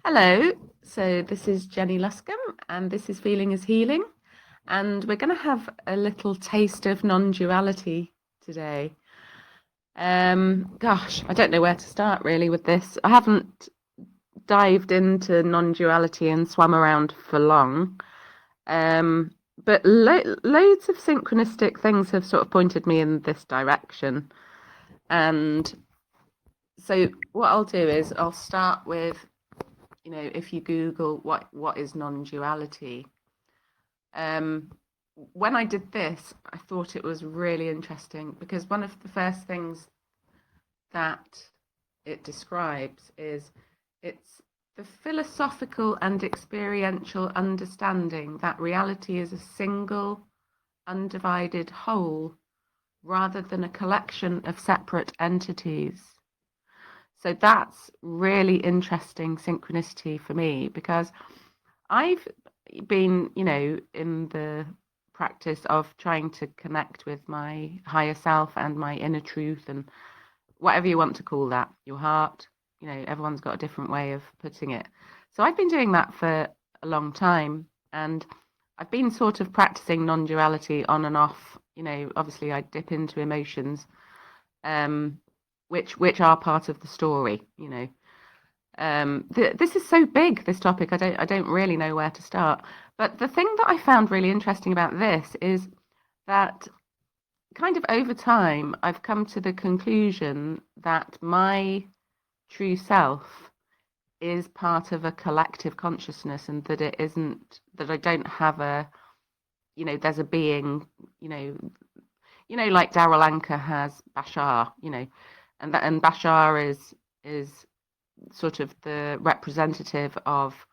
Hello, so this is Jenny Luscombe and this is Feeling is Healing, and we're going to have a little taste of non-duality today. Gosh, I don't know where to start really with this. I haven't dived into non-duality and swum around for long, but loads of synchronistic things have sort of pointed me in this direction. And so what I'll do is I'll start with, if you Google what is non-duality, when I did this, I thought it was really interesting because one of the first things that it describes is it's the philosophical and experiential understanding that reality is a single, undivided whole rather than a collection of separate entities. So that's really interesting synchronicity for me because I've been, in the practice of trying to connect with my higher self and my inner truth and whatever you want to call that, your heart. Everyone's got a different way of putting it. So I've been doing that for a long time, and I've been sort of practicing non-duality on and off. Obviously I dip into emotions, which are part of the story. This is so big, this topic. I don't really know where to start. But the thing that I found really interesting about this is that kind of over time, I've come to the conclusion that my true self is part of a collective consciousness, and that it isn't, that I don't have there's a being, like Darryl Anka has Bashar, and Bashar is sort of the representative of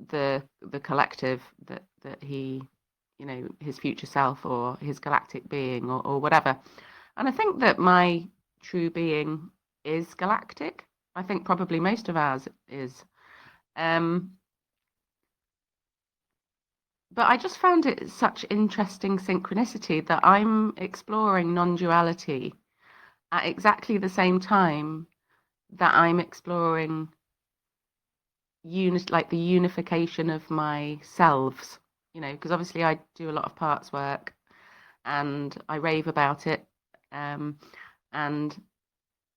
the collective that he, his future self or his galactic being or whatever. And I think that my true being is galactic. I think probably most of ours is. Um, but I just found it such interesting synchronicity that I'm exploring non-duality at exactly the same time that I'm exploring like the unification of my selves, because obviously I do a lot of parts work and I rave about it. And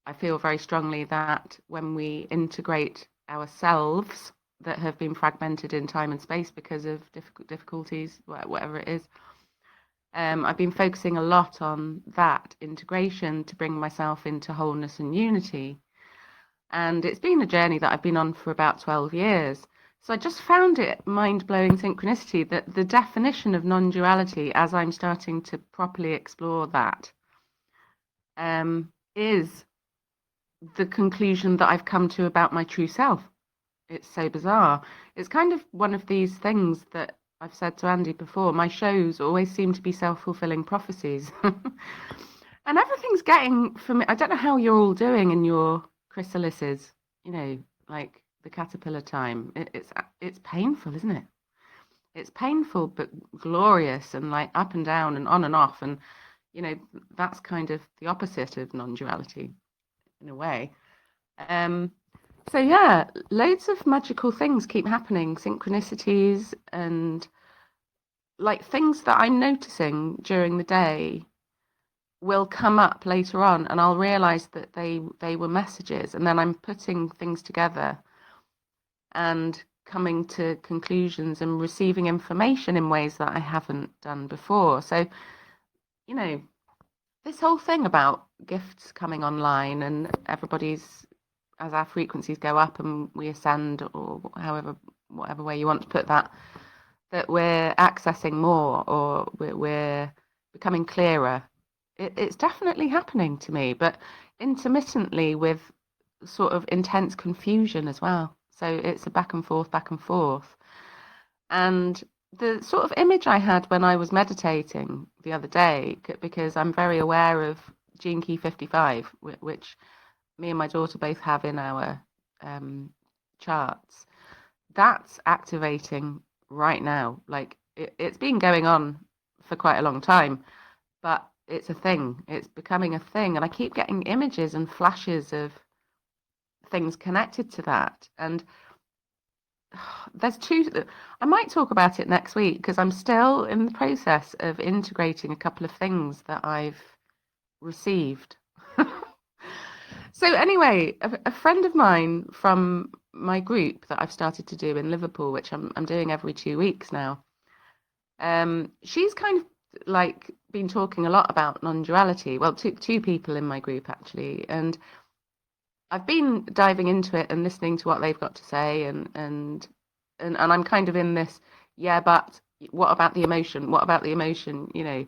I feel very strongly that when we integrate ourselves that have been fragmented in time and space because of difficulties, whatever it is, I've been focusing a lot on that integration to bring myself into wholeness and unity. And it's been a journey that I've been on for about 12 years. So I just found it mind-blowing synchronicity that the definition of non-duality, as I'm starting to properly explore that, is the conclusion that I've come to about my true self. It's so bizarre. It's kind of one of these things that I've said to Andy before. My shows always seem to be self-fulfilling prophecies. And everything's getting, for me, I don't know how you're all doing in your chrysalises, like the caterpillar time. It's painful, isn't it? It's painful but glorious, and like up and down and on and off, and you know that's kind of the opposite of non-duality in a way. Um, so yeah, loads of magical things keep happening, synchronicities and like things that I'm noticing during the day will come up later on, and I'll realize that they were messages, and then I'm putting things together and coming to conclusions and receiving information in ways that I haven't done before. So, you know, this whole thing about gifts coming online and everybody's, as our frequencies go up and we ascend, or however, whatever way you want to put that, that we're accessing more, or we're becoming clearer. It's definitely happening to me, but intermittently with sort of intense confusion as well. So it's a back and forth, back and forth. And the sort of image I had when I was meditating the other day, because I'm very aware of Gene Key 55, which me and my daughter both have in our charts, that's activating right now. Like it's been going on for quite a long time, but it's a thing. It's becoming a thing. And I keep getting images and flashes of things connected to that. And there's two. I might talk about it next week because I'm still in the process of integrating a couple of things that I've received. So anyway, a friend of mine from my group that I've started to do in Liverpool, which I'm doing every 2 weeks now, she's kind of like been talking a lot about non-duality. Well, two people in my group actually, and I've been diving into it and listening to what they've got to say, and I'm kind of in this, yeah, but what about the emotion? What about the emotion? You know,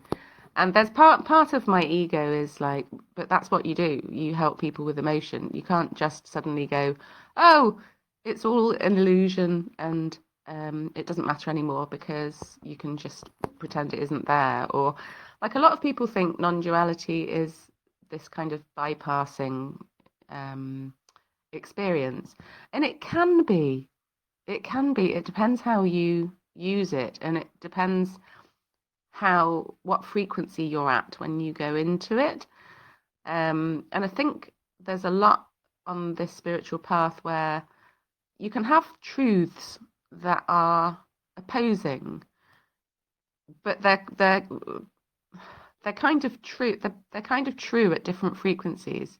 and there's part of my ego is like, but that's what you do. You help people with emotion. You can't just suddenly go, oh, it's all an illusion and it doesn't matter anymore because you can just pretend it isn't there. Or like a lot of people think non-duality is this kind of bypassing experience, and it can be. It can be. It depends how you use it, and it depends what frequency you're at when you go into it. And I think there's a lot on this spiritual path where you can have truths that are opposing, but they're kind of true. They're kind of true at different frequencies,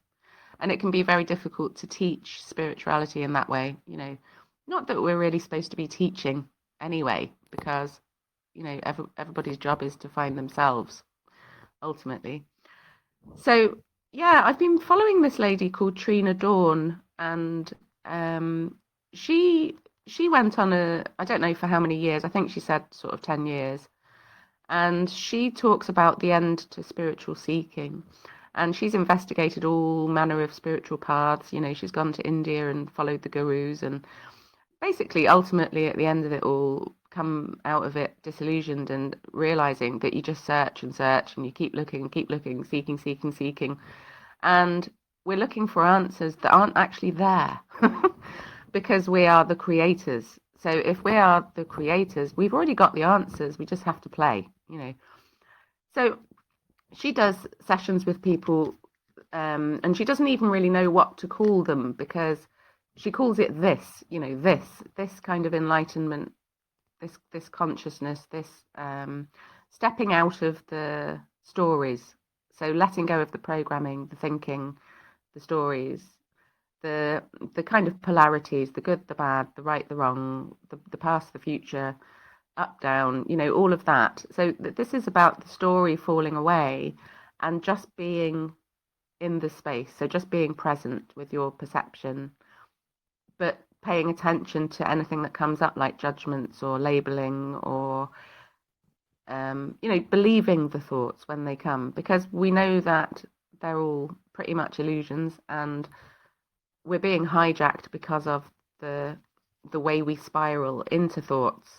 and it can be very difficult to teach spirituality in that way. You know, not that we're really supposed to be teaching anyway, because you know everybody's job is to find themselves ultimately. So yeah, I've been following this lady called Trina Dawn, and she she went on I don't know for how many years. I think she said sort of 10 years, and she talks about the end to spiritual seeking. And she's investigated all manner of spiritual paths. You know, she's gone to India and followed the gurus, and basically, ultimately, at the end of it all, come out of it disillusioned and realizing that you just search and you keep looking, seeking, seeking, seeking. And we're looking for answers that aren't actually there because we are the creators. So if we are the creators, we've already got the answers. We just have to play, you know. So she does sessions with people, and she doesn't even really know what to call them because she calls it this, you know, this kind of enlightenment, this consciousness, this stepping out of the stories. So letting go of the programming, the thinking, the stories, the kind of polarities, the good, the bad, the right, the wrong, the past, the future, up, down, you know, all of that. So this is about the story falling away and just being in the space. So just being present with your perception, but paying attention to anything that comes up like judgments or labeling or you know, believing the thoughts when they come, because we know that they're all pretty much illusions and we're being hijacked because of the way we spiral into thoughts.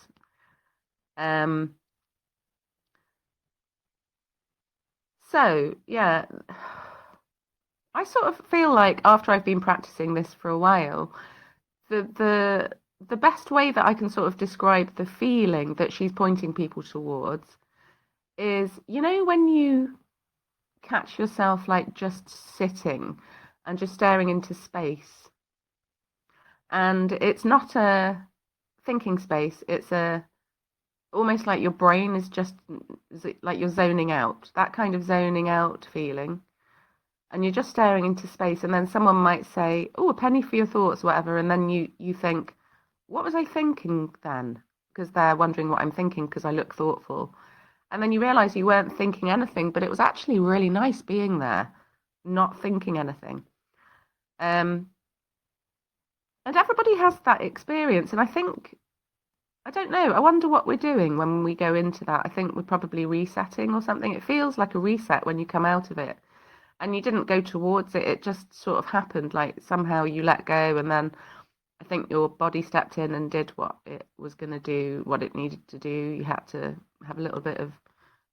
So yeah, I sort of feel like after I've been practicing this for a while, the best way that I can sort of describe the feeling that she's pointing people towards is, you know, when you catch yourself like just sitting and just staring into space, and it's not a thinking space, it's a almost like your brain is just like you're zoning out, that kind of zoning out feeling, and you're just staring into space, and then someone might say, oh, a penny for your thoughts, whatever, and then you think, what was I thinking then? Because they're wondering what I'm thinking because I look thoughtful. And then you realize you weren't thinking anything, but it was actually really nice being there, not thinking anything. And everybody has that experience. And I think, I don't know, I wonder what we're doing when we go into that. I think we're probably resetting or something. It feels like a reset when you come out of it. And you didn't go towards it, it just sort of happened. Like somehow you let go, and then I think your body stepped in and did what it was going to do, what it needed to do. You had to have a little bit of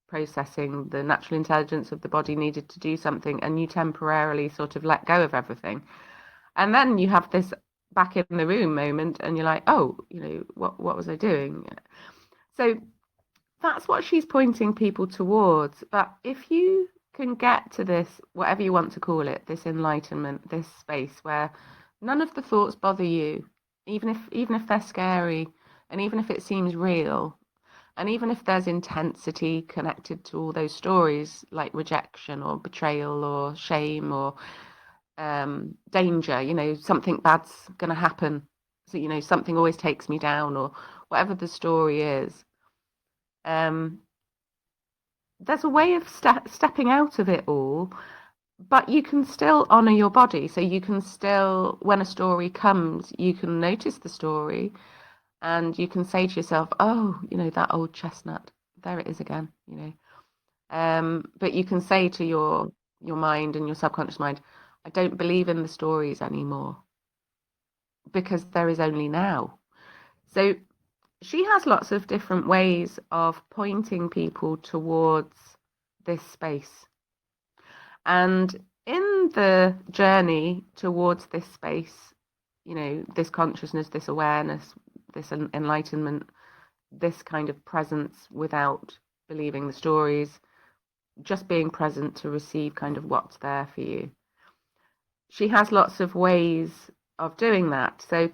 processing. The natural intelligence of the body needed to do something, and you temporarily sort of let go of everything. And then you have this back in the room moment, and you're like, oh, you know, what was I doing? So that's what she's pointing people towards. But if you can get to this, whatever you want to call it, this enlightenment, this space where none of the thoughts bother you, even if they're scary, and even if it seems real, and even if there's intensity connected to all those stories, like rejection or betrayal or shame or danger, something bad's going to happen. So, something always takes me down, or whatever the story is. There's a way of stepping out of it all, but you can still honor your body. So you can still, when a story comes, you can notice the story and you can say to yourself, oh, that old chestnut, there it is again, but you can say to your mind and your subconscious mind, I don't believe in the stories anymore, because there is only now. So she has lots of different ways of pointing people towards this space. And in the journey towards this space, this consciousness, this awareness, this enlightenment, this kind of presence without believing the stories, just being present to receive kind of what's there for you. She has lots of ways of doing that. So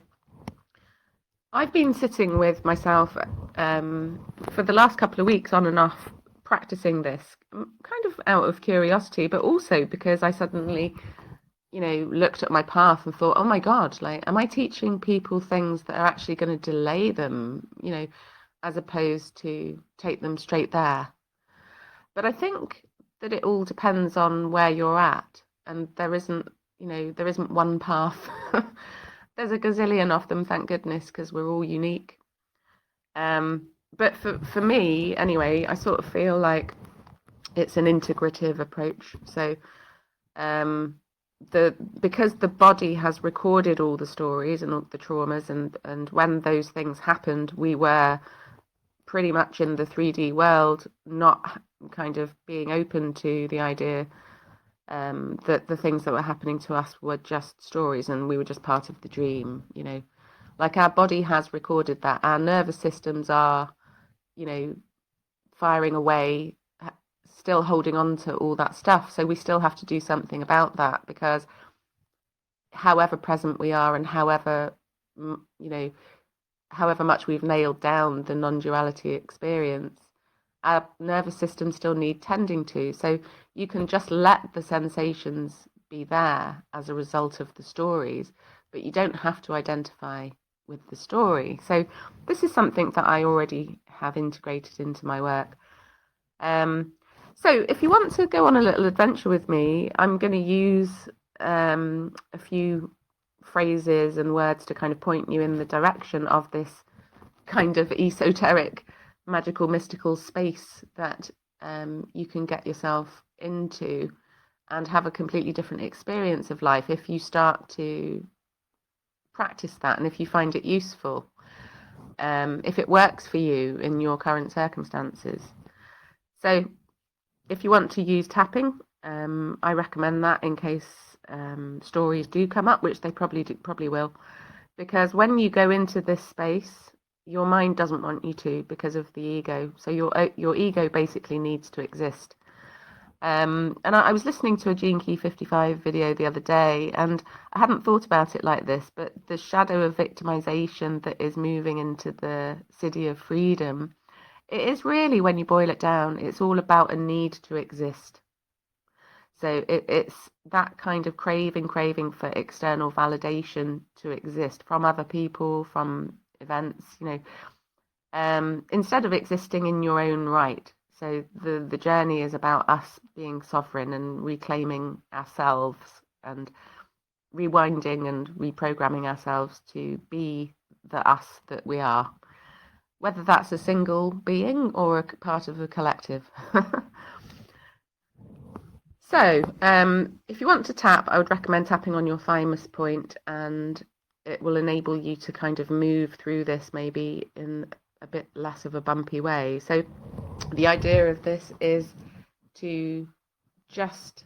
I've been sitting with myself for the last couple of weeks on and off, practicing this kind of out of curiosity, but also because I suddenly, looked at my path and thought, oh my God, like, am I teaching people things that are actually going to delay them, as opposed to take them straight there? But I think that it all depends on where you're at, and there isn't one path. There's a gazillion of them, thank goodness, because we're all unique. But for me, anyway, I sort of feel like it's an integrative approach. So because the body has recorded all the stories and all the traumas, and when those things happened, we were pretty much in the 3D world, not kind of being open to the idea that the things that were happening to us were just stories and we were just part of the dream. Like, our body has recorded that. Our nervous systems are, firing away, still holding on to all that stuff. So we still have to do something about that, because however present we are and however much we've nailed down the non-duality experience, our nervous system still need tending to. So you can just let the sensations be there as a result of the stories, but you don't have to identify with the story. So this is something that I already have integrated into my work. So if you want to go on a little adventure with me, I'm going to use a few phrases and words to kind of point you in the direction of this kind of esoteric, magical, mystical space that you can get yourself into and have a completely different experience of life if you start to practice that, and if you find it useful, if it works for you in your current circumstances. So if you want to use tapping, I recommend that in case stories do come up, which they probably will, because when you go into this space, your mind doesn't want you to, because of the ego. So your ego basically needs to exist. And I was listening to a Gene Key 55 video the other day, and I hadn't thought about it like this, but the shadow of victimization that is moving into the city of freedom, it is really, when you boil it down, it's all about a need to exist. So it's that kind of craving for external validation to exist from other people, from events, instead of existing in your own right. So the journey is about us being sovereign and reclaiming ourselves and rewinding and reprogramming ourselves to be the us that we are, whether that's a single being or a part of a collective. So if you want to tap, I would recommend tapping on your thymus point, and it will enable you to kind of move through this maybe in a bit less of a bumpy way. So the idea of this is to just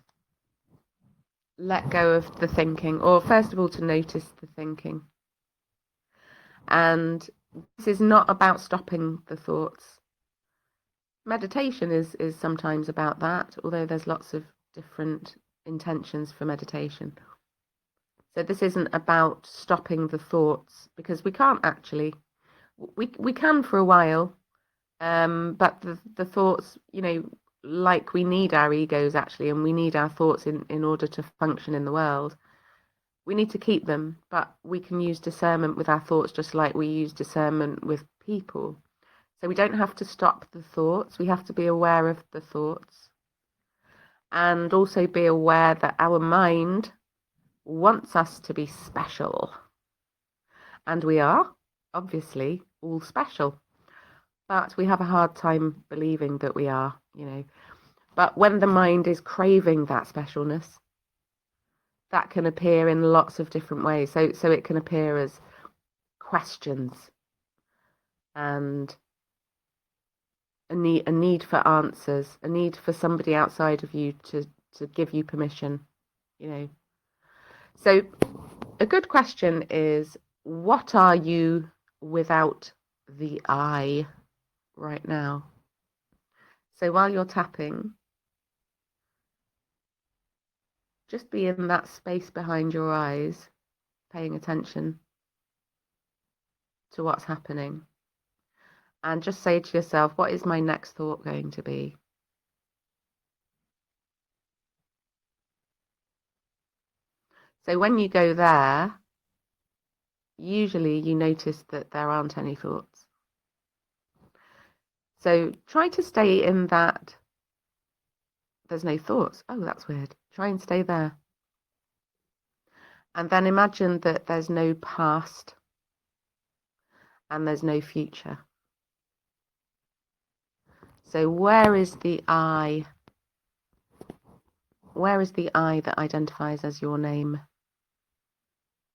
let go of the thinking, or first of all to notice the thinking. And this is not about stopping the thoughts. Meditation is sometimes about that, although there's lots of different intentions for meditation. So this isn't about stopping the thoughts, because we can't actually. We can for a while, but the thoughts, like we need our egos actually, and we need our thoughts in order to function in the world. We need to keep them, but we can use discernment with our thoughts just like we use discernment with people. So we don't have to stop the thoughts. We have to be aware of the thoughts, and also be aware that our mind wants us to be special. And we are, obviously, all special. But we have a hard time believing that we are, But when the mind is craving that specialness, that can appear in lots of different ways. So it can appear as questions and a need for answers, a need for somebody outside of you to give you permission, So a good question is, what are you without the I right now? So while you're tapping, just be in that space behind your eyes, paying attention to what's happening. And just say to yourself, what is my next thought going to be? So when you go there, usually you notice that there aren't any thoughts. So try to stay in that. There's no thoughts. Oh, that's weird. Try and stay there. And then imagine that there's no past and there's no future. So where is the I? Where is the I that identifies as your name?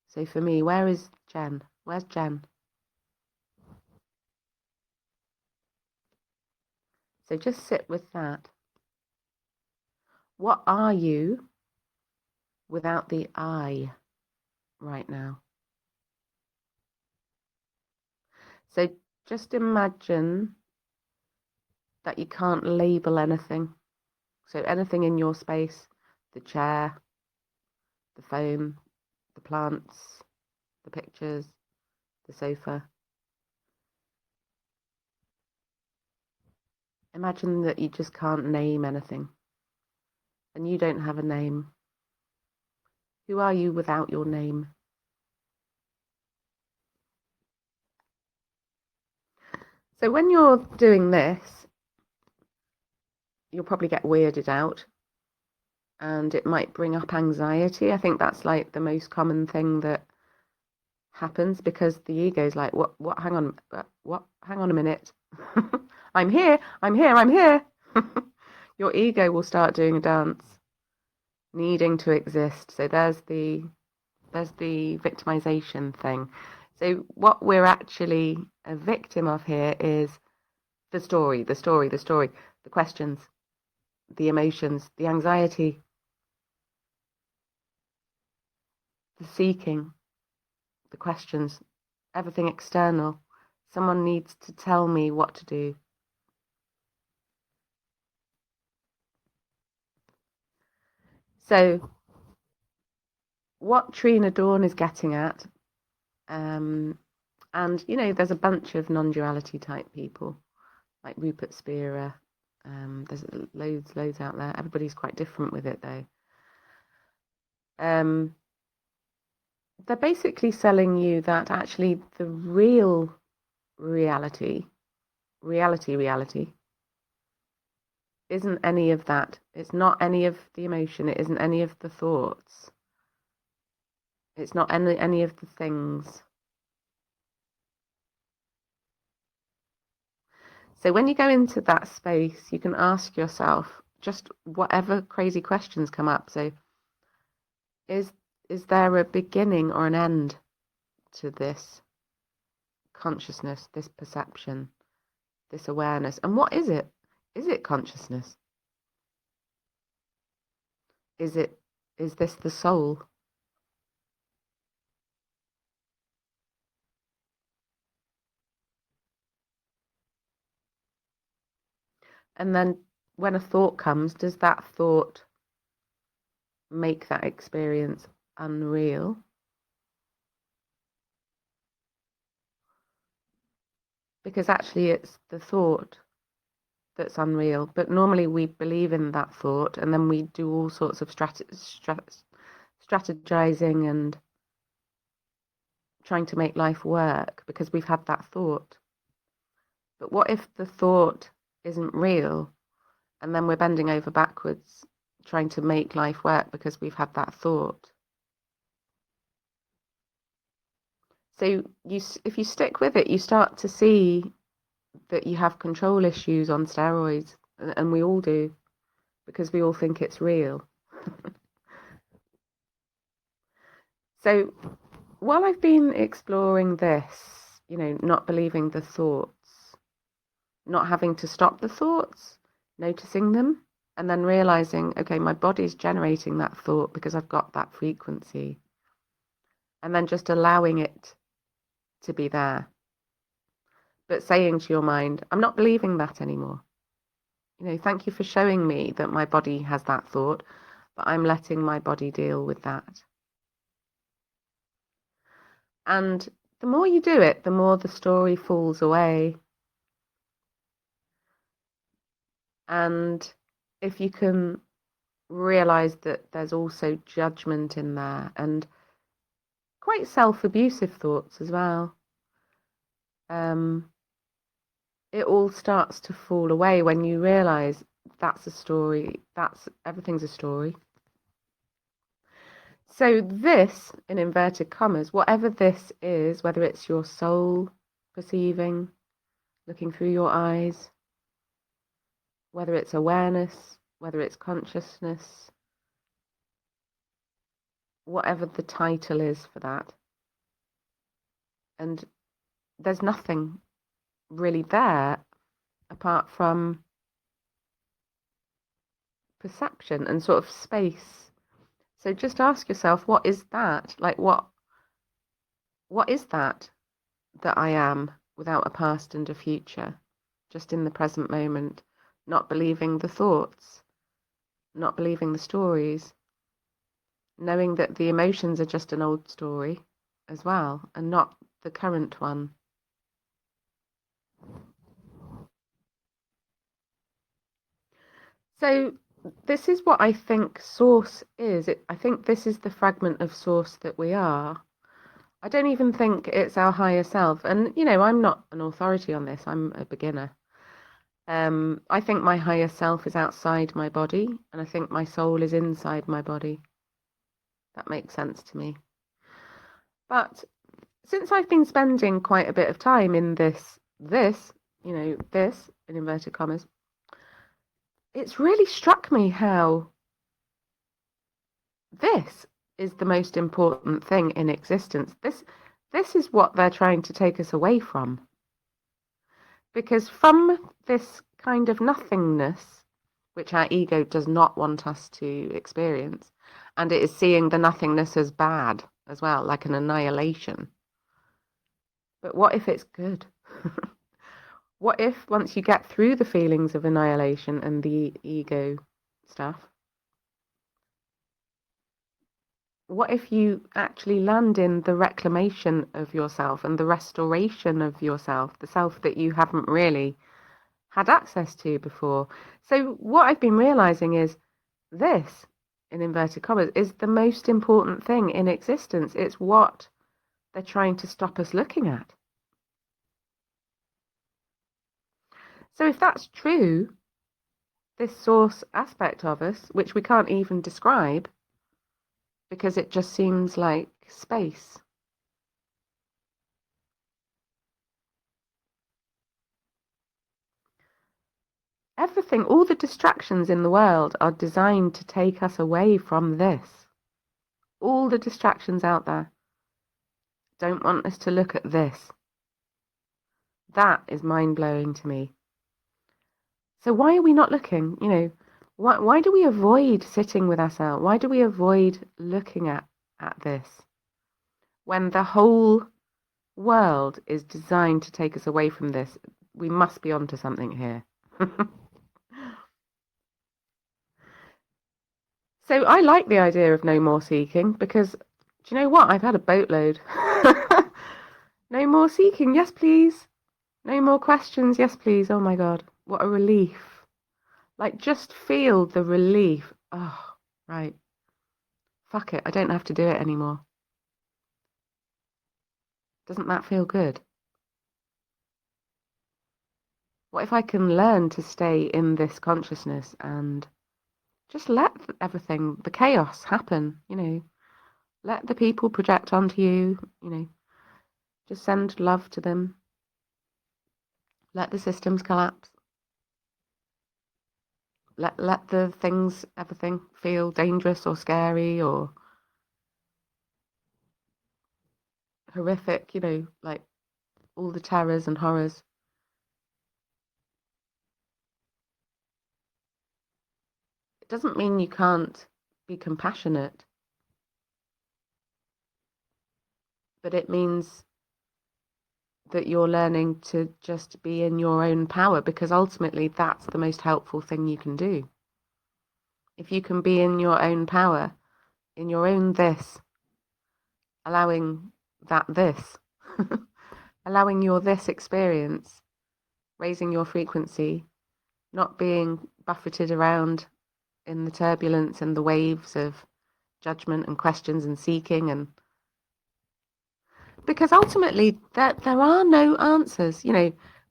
So for me, where is Jen? Where's Jen? So just sit with that. What are you without the I right now? So just imagine that you can't label anything. So anything in your space, the chair, the phone, the plants, the pictures, the sofa. Imagine that you just can't name anything, and you don't have a name. Who are you without your name? So when you're doing this, you'll probably get weirded out, and it might bring up anxiety. I think that's like the most common thing that happens, because the ego is like, what, hang on a minute. I'm here. Your ego will start doing a dance, needing to exist. So there's the victimization thing. So what we're actually a victim of here is the story, the questions, the emotions, the anxiety, the seeking, the questions, everything external. Someone needs to tell me what to do. So what Trina Dawn is getting at, and there's a bunch of non-duality type people, like Rupert Spira. There's loads out there. Everybody's quite different with it, though. They're basically selling you that actually the real reality isn't any of that. It's not any of the emotion. It isn't any of the thoughts. It's not any of the things. So when you go into that space, you can ask yourself just whatever crazy questions come up. So is there a beginning or an end to this consciousness, this perception, this awareness? And what is it? Is it consciousness? Is this the soul? And then when a thought comes, does that thought make that experience unreal? because actually it's the thought that's unreal. But normally we believe in that thought, and then we do all sorts of strategizing and trying to make life work because we've had that thought. But what if the thought isn't real, and then we're bending over backwards trying to make life work because we've had that thought? So if you stick with it, you start to see that you have control issues on steroids, and we all do, because we all think it's real. So while I've been exploring this, not believing the thoughts, not having to stop the thoughts, noticing them, and then realizing, okay, my body's generating that thought because I've got that frequency, and then just allowing it to be there, but saying to your mind, I'm not believing that anymore. Thank you for showing me that my body has that thought, but I'm letting my body deal with that. And the more you do it, the more the story falls away. And if you can realize that there's also judgment in there and quite self-abusive thoughts as well, it all starts to fall away when you realize that's a story, everything's a story. So this, in inverted commas, whatever this is, whether it's your soul perceiving, looking through your eyes, whether it's awareness, whether it's consciousness, whatever the title is for that. And there's nothing really there apart from perception and sort of space. So just ask yourself, what is that? Like what is that I am without a past and a future, just in the present moment, not believing the thoughts, not believing the stories, knowing that the emotions are just an old story as well and not the current one. So this is what I think source is. I think this is the fragment of source that we are. I don't even think it's our higher self. And, I'm not an authority on this. I'm a beginner. I think my higher self is outside my body, and I think my soul is inside my body. That makes sense to me. But since I've been spending quite a bit of time in this, in inverted commas, it's really struck me how this is the most important thing in existence. This is what they're trying to take us away from. Because from this kind of nothingness, which our ego does not want us to experience, and it is seeing the nothingness as bad as well, like an annihilation. But what if it's good? What if once you get through the feelings of annihilation and the ego stuff, what if you actually land in the reclamation of yourself and the restoration of yourself, the self that you haven't really had access to before? So what I've been realizing is this, in inverted commas, is the most important thing in existence. It's what they're trying to stop us looking at. So if that's true, this source aspect of us, which we can't even describe because it just seems like space. Everything, all the distractions in the world are designed to take us away from this. All the distractions out there don't want us to look at this. That is mind-blowing to me. So why are we not looking? Why do we avoid sitting with ourselves? Why do we avoid looking at this when the whole world is designed to take us away from this? We must be onto something here. So I like the idea of no more seeking because, do you know what? I've had a boatload. No more seeking. Yes, please. No more questions. Yes, please. Oh my God. What a relief. Like, just feel the relief. Oh, right. Fuck it. I don't have to do it anymore. Doesn't that feel good? What if I can learn to stay in this consciousness and just let everything, the chaos happen, let the people project onto you, just send love to them, let the systems collapse, let the things, everything feel dangerous or scary or horrific, like all the terrors and horrors. It doesn't mean you can't be compassionate, but it means that you're learning to just be in your own power, because ultimately that's the most helpful thing you can do. If you can be in your own power, in your own this, allowing that this, allowing your this experience, raising your frequency, not being buffeted around in the turbulence and the waves of judgment and questions and seeking, and because ultimately there are no answers.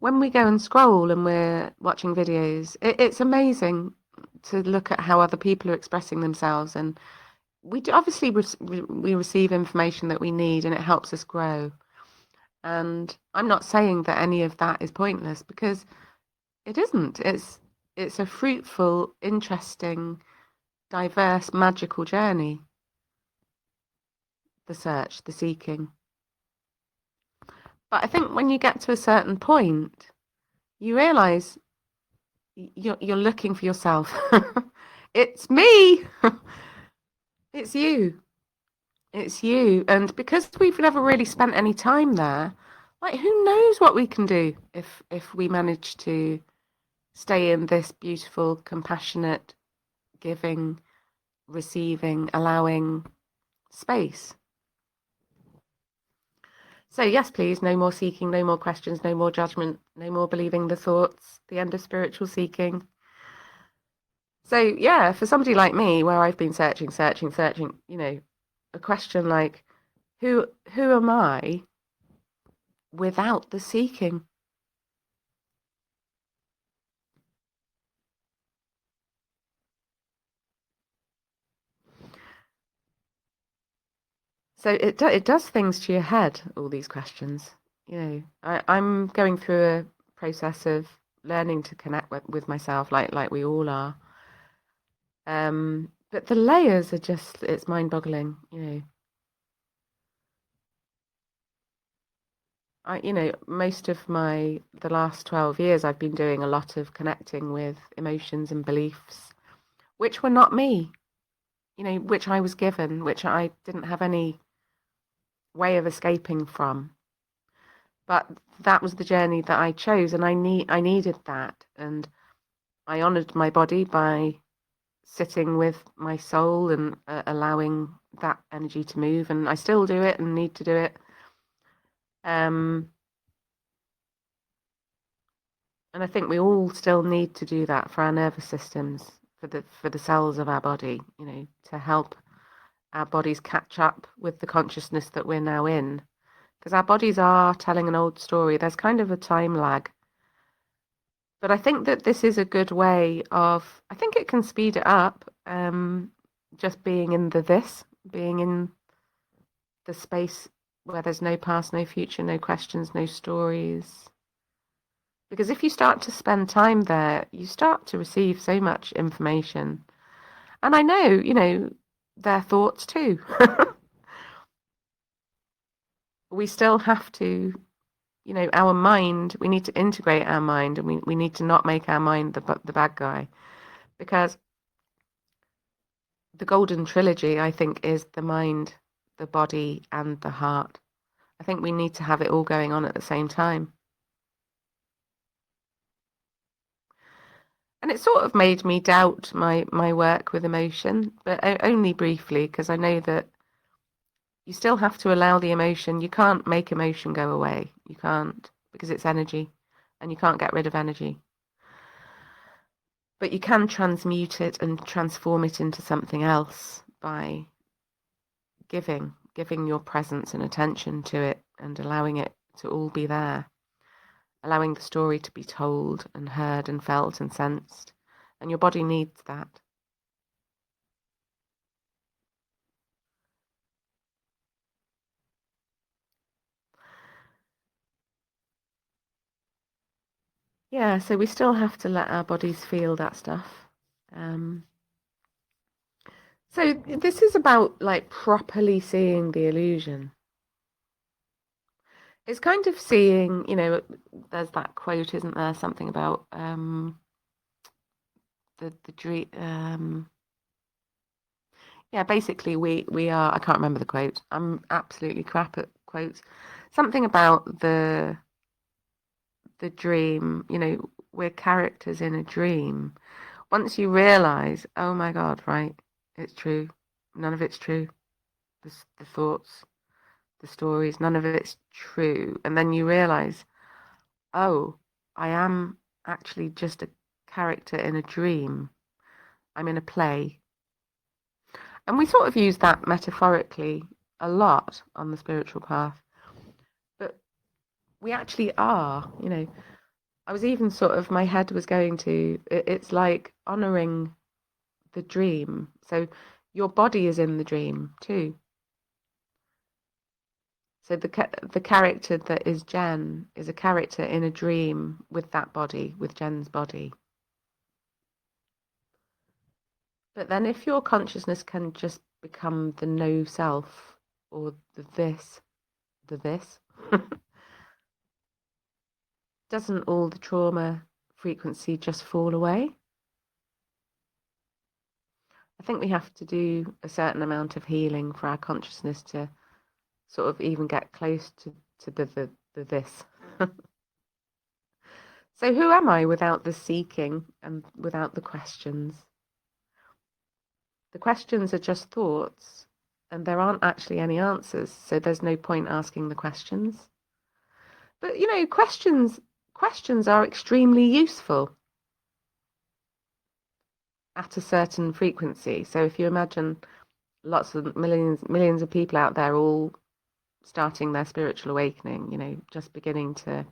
When we go and scroll and we're watching videos, it's amazing to look at how other people are expressing themselves, and we do, obviously we receive information that we need, and it helps us grow. And I'm not saying that any of that is pointless, because it isn't. It's a fruitful, interesting, diverse, magical journey. The search, the seeking. But I think when you get to a certain point, you realize you're looking for yourself. It's me. It's you. It's you. And because we've never really spent any time there, like, who knows what we can do if we manage to stay in this beautiful, compassionate, giving, receiving, allowing space. So yes, please, no more seeking, no more questions, no more judgment, no more believing the thoughts, the end of spiritual seeking. So yeah, for somebody like me, where I've been searching, a question like, who am I without the seeking? So it does things to your head, all these questions. I'm going through a process of learning to connect with myself, like we all are. But the layers are just, it's mind-boggling. Most of the last 12 years, I've been doing a lot of connecting with emotions and beliefs, which were not me, which I was given, which I didn't have any way of escaping from. But that was the journey that I chose, and I needed that, and I honored my body by sitting with my soul and allowing that energy to move, and I still do it and need to do it. And I think we all still need to do that for our nervous systems, for the cells of our body, to help our bodies catch up with the consciousness that we're now in. Because our bodies are telling an old story. There's kind of a time lag. But I think that this is a good way of, I think it can speed it up, just being in being in the space where there's no past, no future, no questions, no stories. Because if you start to spend time there, you start to receive so much information. And I know, their thoughts too. We still have to, our mind, we need to integrate our mind, and we need to not make our mind the bad guy. Because the golden trilogy, I think, is the mind, the body, and the heart. I think we need to have it all going on at the same time. And it sort of made me doubt my work with emotion, but only briefly, because I know that you still have to allow the emotion. You can't make emotion go away. You can't, because it's energy. and you can't get rid of energy. But you can transmute it and transform it into something else by giving your presence and attention to it and allowing it to all be there, allowing the story to be told and heard and felt and sensed. And your body needs that. Yeah, so we still have to let our bodies feel that stuff. So this is about like properly seeing the illusion. It's kind of seeing, there's that quote, isn't there? Something about the dream. Yeah, basically we are. I can't remember the quote. I'm absolutely crap at quotes. Something about the dream. We're characters in a dream. Once you realize, oh my God, right, it's true. None of it's true. The thoughts, the stories, none of it's true. And then you realize, oh, I am actually just a character in a dream. I'm in a play. And we sort of use that metaphorically a lot on the spiritual path. But we actually are, I was even sort of, my head was going to, it's like honoring the dream. So your body is in the dream too. So the character that is Jen is a character in a dream with that body, with Jen's body. But then if your consciousness can just become the no self or the this, doesn't all the trauma frequency just fall away? I think we have to do a certain amount of healing for our consciousness to sort of even get close to the this. So who am I without the seeking and without the questions? The questions are just thoughts, and there aren't actually any answers, so there's no point asking the questions. But questions are extremely useful at a certain frequency. So if you imagine lots of millions of people out there all starting their spiritual awakening, just beginning to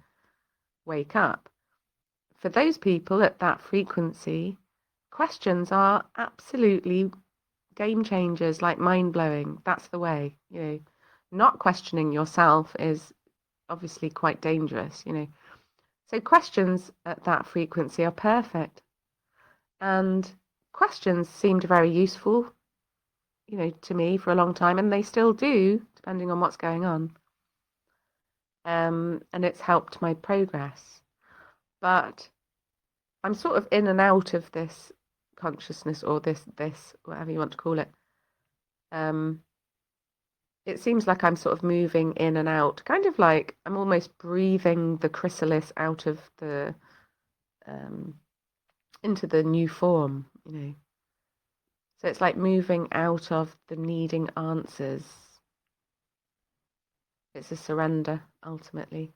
wake up. For those people at that frequency, questions are absolutely game changers, like mind blowing. That's the way, not questioning yourself is obviously quite dangerous, So questions at that frequency are perfect. And questions seemed very useful, to me for a long time, and they still do, depending on what's going on. And it's helped my progress. But I'm sort of in and out of this consciousness or this, whatever you want to call it. It seems like I'm sort of moving in and out, kind of like I'm almost breathing the chrysalis out of the into the new form, So it's like moving out of the needing answers. It's a surrender, ultimately.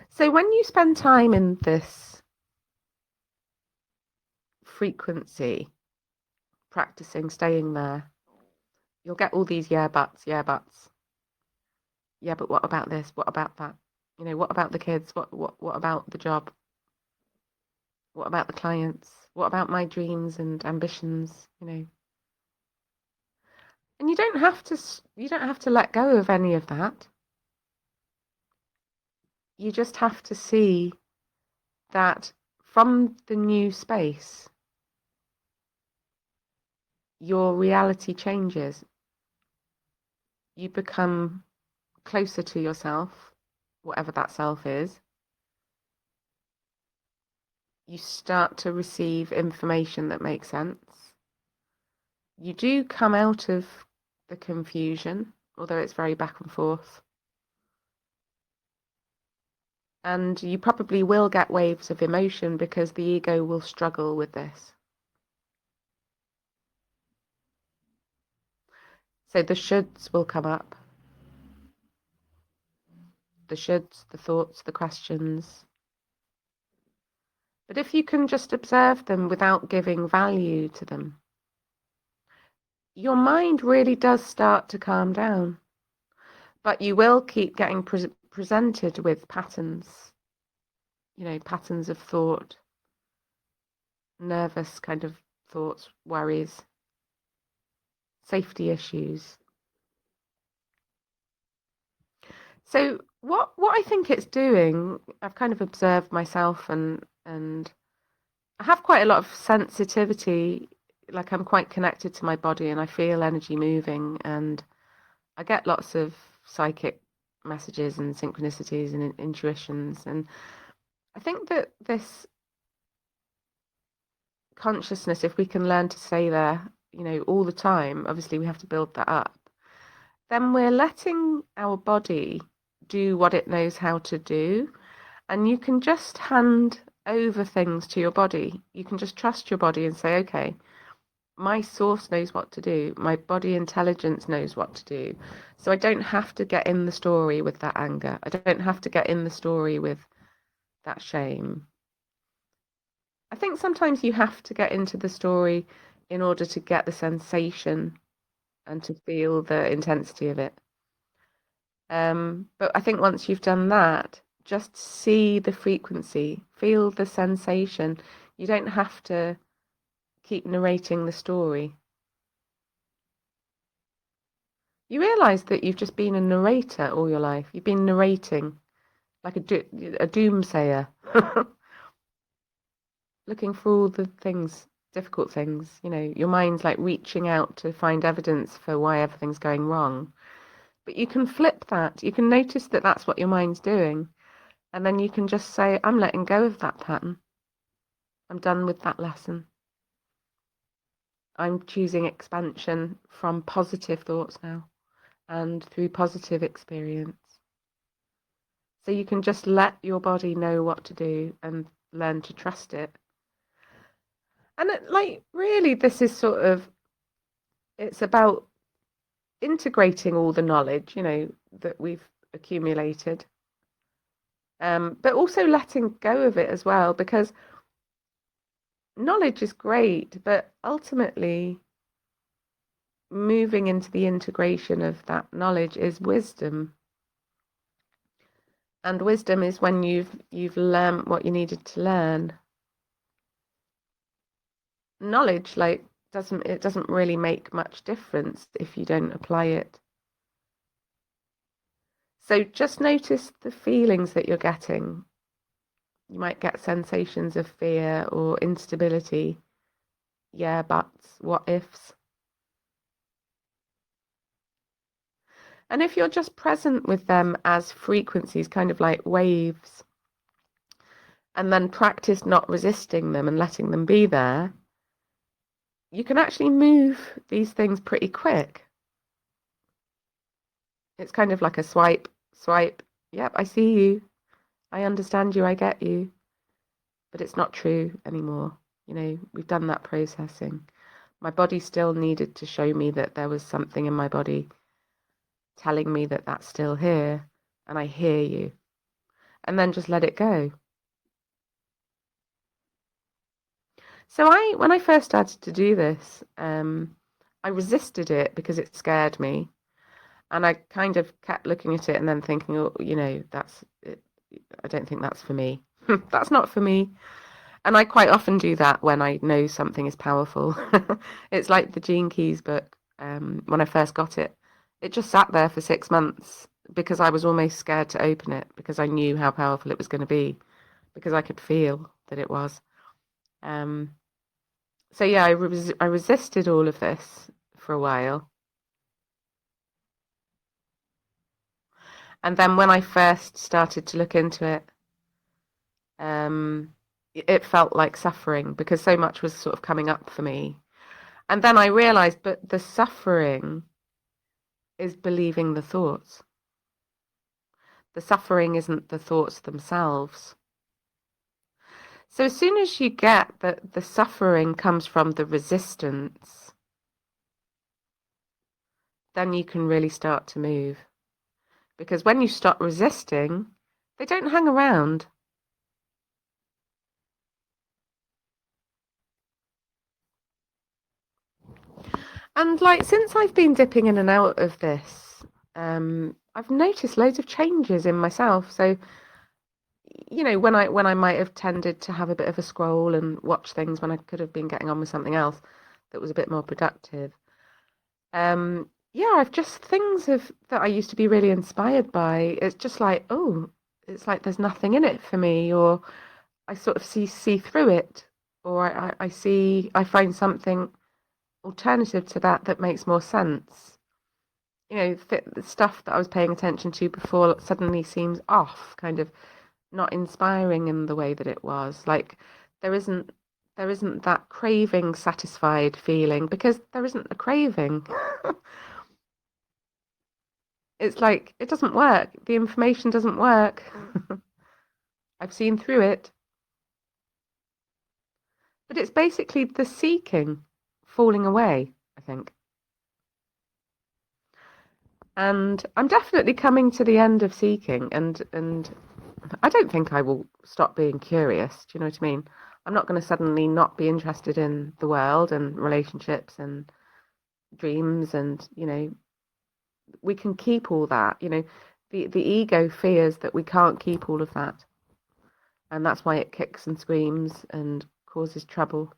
So when you spend time in this frequency, practicing, staying there, you'll get all these yeah buts. Yeah, but what about this? What about that? What about the kids? What about the job? What about the clients? What about my dreams and ambitions? And you don't have to let go of any of that. You just have to see that from the new space, your reality changes. You become closer to yourself, whatever that self is. You start to receive information that makes sense. You do come out of the confusion, although it's very back and forth. And you probably will get waves of emotion because the ego will struggle with this. So the shoulds will come up. The shoulds, the thoughts, the questions. But if you can just observe them without giving value to them, your mind really does start to calm down. But you will keep getting presented with patterns, patterns of thought, nervous kind of thoughts, worries, safety issues. So what I think it's doing, I've kind of observed myself, and I have quite a lot of sensitivity. Like, I'm quite connected to my body and I feel energy moving, and I get lots of psychic messages and synchronicities and intuitions. And I think that this consciousness, if we can learn to stay there, all the time, obviously we have to build that up, then we're letting our body do what it knows how to do. And you can just hand over things to your body. You can just trust your body and say, okay, my source knows what to do. My body intelligence knows what to do. So I don't have to get in the story with that anger. I don't have to get in the story with that shame. I think sometimes you have to get into the story in order to get the sensation and to feel the intensity of it. But I think once you've done that, just see the frequency, feel the sensation. You don't have to keep narrating the story. You realise that you've just been a narrator all your life. You've been narrating like a doomsayer, looking for all the things, difficult things. Your mind's like reaching out to find evidence for why everything's going wrong. But you can flip that. You can notice that that's what your mind's doing. And then you can just say, I'm letting go of that pattern. I'm done with that lesson. I'm choosing expansion from positive thoughts now and through positive experience. So you can just let your body know what to do and learn to trust it. And really, this is it's about integrating all the knowledge, that we've accumulated, but also letting go of it as well, because knowledge is great, but ultimately moving into the integration of that knowledge is wisdom. And wisdom is when you've learned what you needed to learn. Knowledge doesn't really make much difference if you don't apply it. So just notice the feelings that you're getting. You might get sensations of fear or instability. Yeah, buts, what ifs. And if you're just present with them as frequencies, kind of like waves, and then practice not resisting them and letting them be there, you can actually move these things pretty quick. It's kind of like a swipe. Yep, I see you. I understand you. I get you. But it's not true anymore. We've done that processing. My body still needed to show me that there was something in my body telling me that that's still here, and I hear you. And then just let it go. So when I first started to do this, I resisted it because it scared me. And I kind of kept looking at it and then thinking, oh, that's it. I don't think that's for me. That's not for me. And I quite often do that when I know something is powerful. It's like the Gene Keys book. When I first got it, it just sat there for 6 months because I was almost scared to open it because I knew how powerful it was going to be, because I could feel that it was. So yeah, I resisted all of this for a while. And then when I first started to look into it, it felt like suffering because so much was sort of coming up for me. And then I realized, but the suffering is believing the thoughts. The suffering isn't the thoughts themselves. So as soon as you get that the suffering comes from the resistance, then you can really start to move. Because when you stop resisting, they don't hang around. And like since I've been dipping in and out of this, I've noticed loads of changes in myself. So, when I might have tended to have a bit of a scroll and watch things when I could have been getting on with something else that was a bit more productive. Yeah, I've just that I used to be really inspired by. It's just like, oh, it's like there's nothing in it for me, or I sort of see through it, or I find something alternative to that makes more sense. The stuff that I was paying attention to before suddenly seems off, kind of not inspiring in the way that it was. Like there isn't there isn't that craving satisfied feeling because there isn't a craving. It's like it doesn't work. The information doesn't work. I've seen through it. But it's basically the seeking falling away, I think. And I'm definitely coming to the end of seeking, and I don't think I will stop being curious. Do you know what I mean? I'm not going to suddenly not be interested in the world and relationships and dreams, and we can keep all that. The ego fears that we can't keep all of that, and that's why it kicks and screams and causes trouble.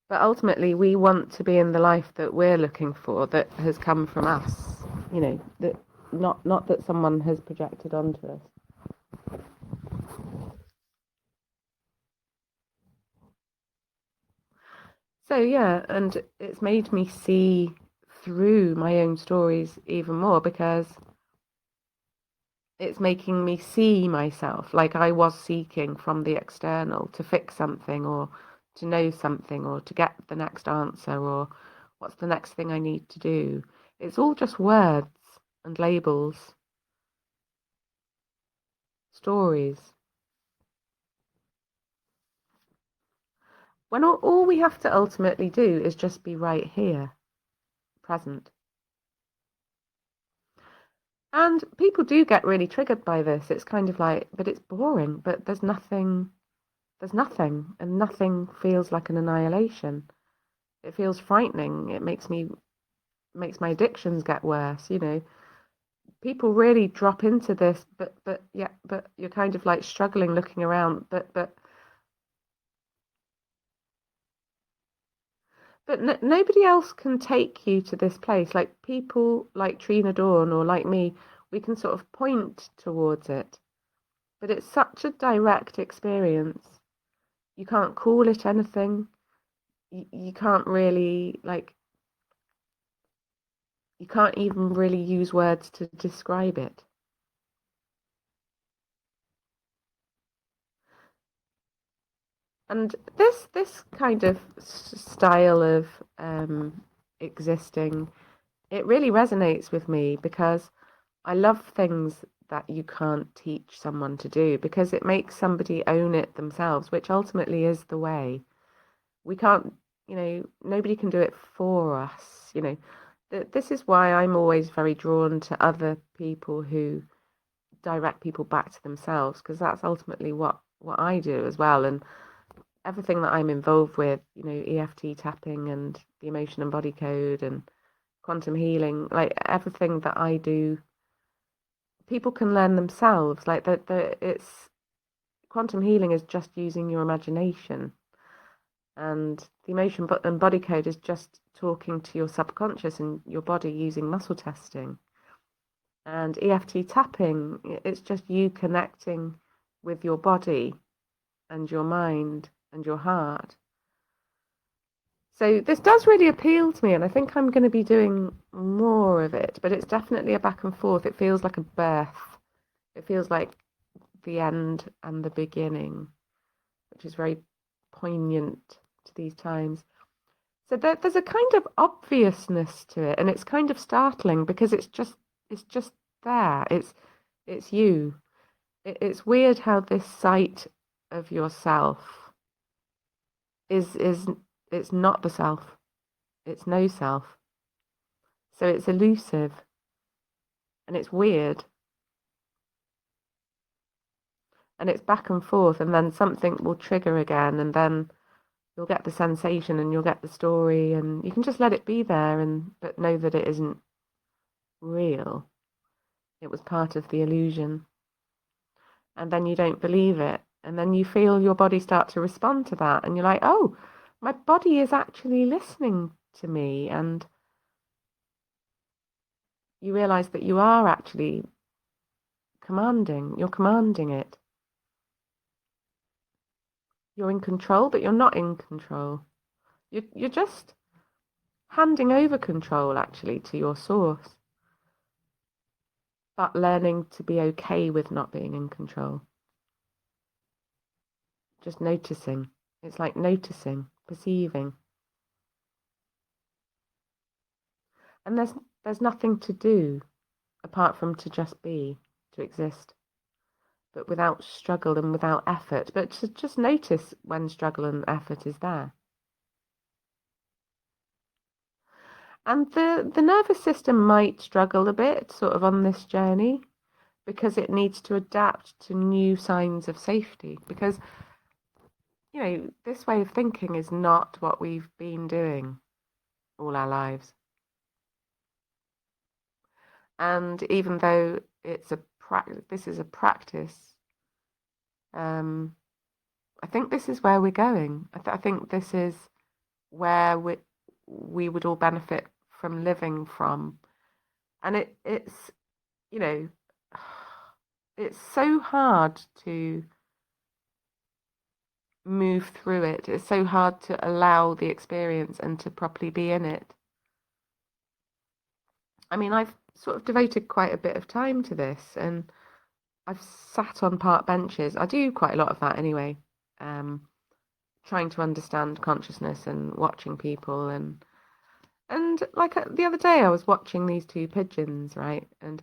But ultimately, we want to be in the life that we're looking for, that has come from us. That not that someone has projected onto us. So yeah, and it's made me see through my own stories even more because it's making me see myself like I was seeking from the external to fix something or to know something or to get the next answer or what's the next thing I need to do. It's all just words and labels, stories. When all we have to ultimately do is just be right here, present. And people do get really triggered by this. It's kind of like, but it's boring, but there's nothing, and nothing feels like an annihilation. It feels frightening. It makes my addictions get worse. People really drop into this, but yeah, but you're kind of like struggling looking around, but nobody else can take you to this place. Like people like Trina Dawn or like me, we can sort of point towards it, but it's such a direct experience. You can't call it anything. You can't really like you can't even really use words to describe it. And this kind of style of existing, it really resonates with me because I love things that you can't teach someone to do because it makes somebody own it themselves, which ultimately is the way. We can't, nobody can do it for us. This is why I'm always very drawn to other people who direct people back to themselves because that's ultimately what I do as well. And everything that I'm involved with, EFT tapping and the emotion and body code and quantum healing, like everything that I do, people can learn themselves. Like it's quantum healing is just using your imagination, and the emotion and body code is just talking to your subconscious and your body using muscle testing. And EFT tapping, it's just you connecting with your body and your mind and your heart. So this does really appeal to me, and I think I'm going to be doing more of it, but it's definitely a back and forth. It feels like a birth. It feels like the end and the beginning, which is very poignant to these times. So there's a kind of obviousness to it, and it's kind of startling because it's just there. It's you. It's weird how this sight of yourself is it's not the self. It's no self. So it's elusive and it's weird and it's back and forth, and then something will trigger again, and then you'll get the sensation and you'll get the story, and you can just let it be there, but know that it isn't real. It was part of the illusion. And then you don't believe it. And then you feel your body start to respond to that. And you're like, oh, my body is actually listening to me. And you realize that you are actually you're commanding it. You're in control, but you're not in control. You're just handing over control, actually, to your source, but learning to be okay with not being in control. Just noticing. It's like noticing, perceiving. And there's nothing to do apart from to just be, to exist, but without struggle and without effort. But to just notice when struggle and effort is there. And the nervous system might struggle a bit sort of on this journey because it needs to adapt to new signs of safety. Because, this way of thinking is not what we've been doing all our lives. And even though this is a practice, I think this is where we're going. I think this is where we would all benefit from living from. And it's it's so hard to move through it. It's so hard to allow the experience and to properly be in it. I mean, I've sort of devoted quite a bit of time to this, and I've sat on park benches. I do quite a lot of that anyway, trying to understand consciousness and watching people and like the other day I was watching these two pigeons, right? And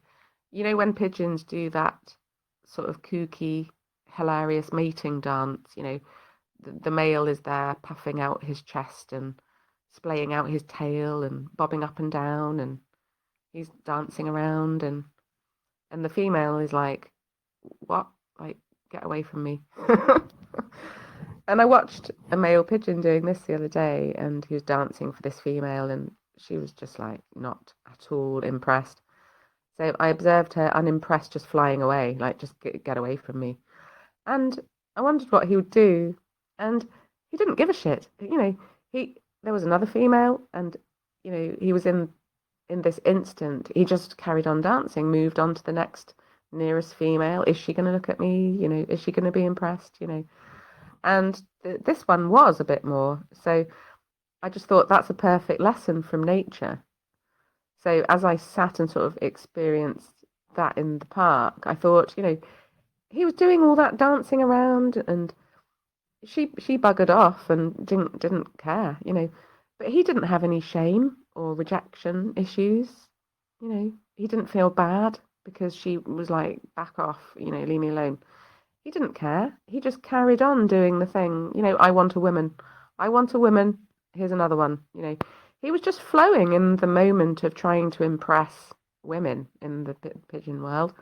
when pigeons do that sort of kooky, hilarious mating dance, the male is there puffing out his chest and splaying out his tail and bobbing up and down, and he's dancing around, and the female is like, what? Like, get away from me. And I watched a male pigeon doing this the other day, and he was dancing for this female, and she was just like not at all impressed. So I observed her unimpressed, just flying away, like, just get away from me. And I wondered what he would do, and he didn't give a shit. There was another female, and he was in this instant. He just carried on dancing, moved on to the next nearest female. Is she going to look at me? Is she going to be impressed? And this one was a bit more. So I just thought that's a perfect lesson from nature. So as I sat and sort of experienced that in the park, I thought, he was doing all that dancing around, and she buggered off and didn't care, But he didn't have any shame or rejection issues, He didn't feel bad because she was like, back off, leave me alone. He didn't care. He just carried on doing the thing. I want a woman. I want a woman. Here's another one. He was just flowing in the moment of trying to impress women in the pigeon world.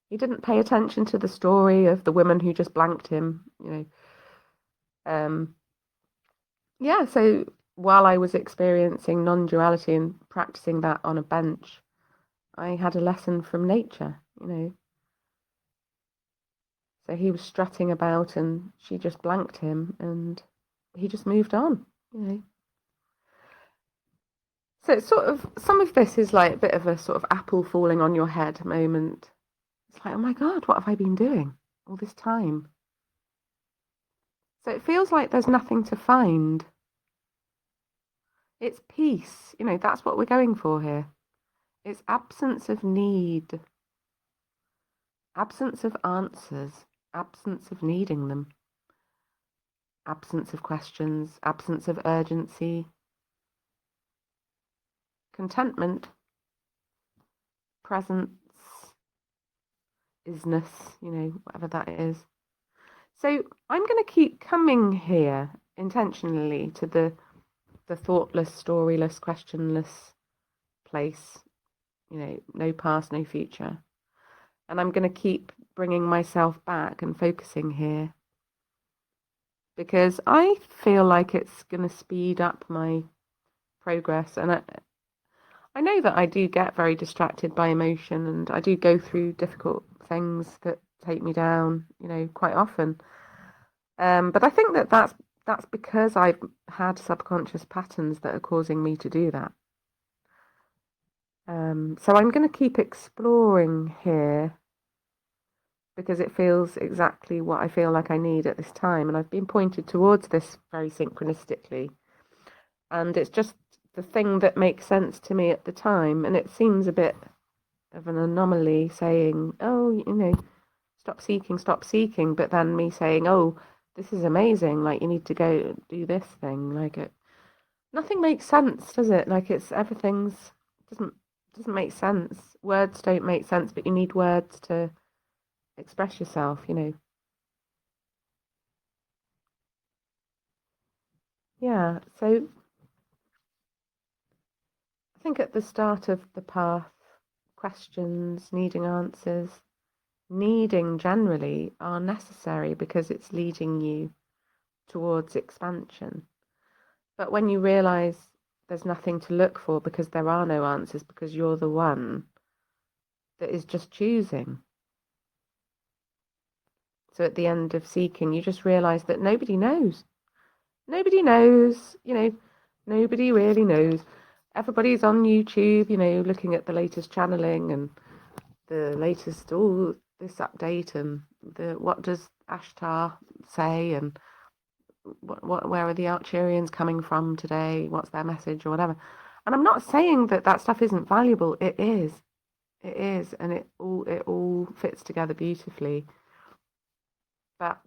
He didn't pay attention to the story of the woman who just blanked him. Yeah. So while I was experiencing non-duality and practicing that on a bench, I had a lesson from nature. So he was strutting about, and she just blanked him, and he just moved on, So it's sort of, some of this is like a bit of a sort of apple falling on your head moment. It's like, oh my God, what have I been doing all this time? So it feels like there's nothing to find. It's peace, that's what we're going for here. It's absence of need, absence of answers, absence of needing them, absence of questions, absence of urgency, contentment, presence, isness, whatever that is. So I'm going to keep coming here intentionally to the thoughtless, storyless, questionless place, no past, no future. And I'm going to keep bringing myself back and focusing here. because I feel like it's going to speed up my progress. And I know that I do get very distracted by emotion, and I do go through difficult things that take me down, quite often. But I think that that's because I've had subconscious patterns that are causing me to do that. So I'm going to keep exploring here because it feels exactly what I feel like I need at this time. And I've been pointed towards this very synchronistically. And it's just the thing that makes sense to me at the time. And it seems a bit of an anomaly saying, oh, stop seeking. But then me saying, oh, this is amazing. Like, you need to go do this thing. Like, nothing makes sense, does it? Like, everything's doesn't make sense. Words don't make sense, but you need words to express yourself. Yeah, so I think at the start of the path, questions, needing answers, needing generally are necessary because it's leading you towards expansion. But when you realize there's nothing to look for because there are no answers, because you're the one that is just choosing. So at the end of seeking, you just realize that nobody knows. Nobody knows, nobody really knows. Everybody's on YouTube, looking at the latest channeling and the latest, all this update and what does Ashtar say and where are the Arcturians coming from today? What's their message or whatever? And I'm not saying that stuff isn't valuable. It is, and it all fits together beautifully. But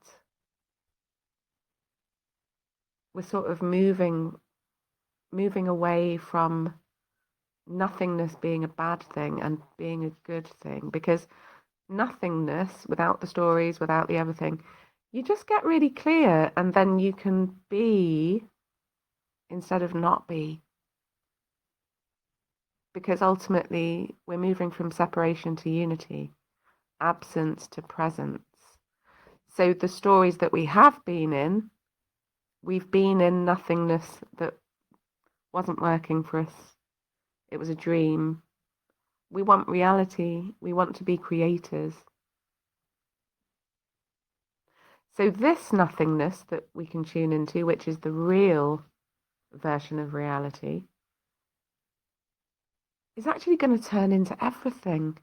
we're sort of moving away from nothingness being a bad thing and being a good thing, because nothingness, without the stories, without the everything, you just get really clear and then you can be instead of not be, because ultimately we're moving from separation to unity, absence to presence. So the stories that we have been in, we've been in nothingness that wasn't working for us. It was a dream. We want reality. We want to be creators. So this nothingness that we can tune into, which is the real version of reality, is actually going to turn into everything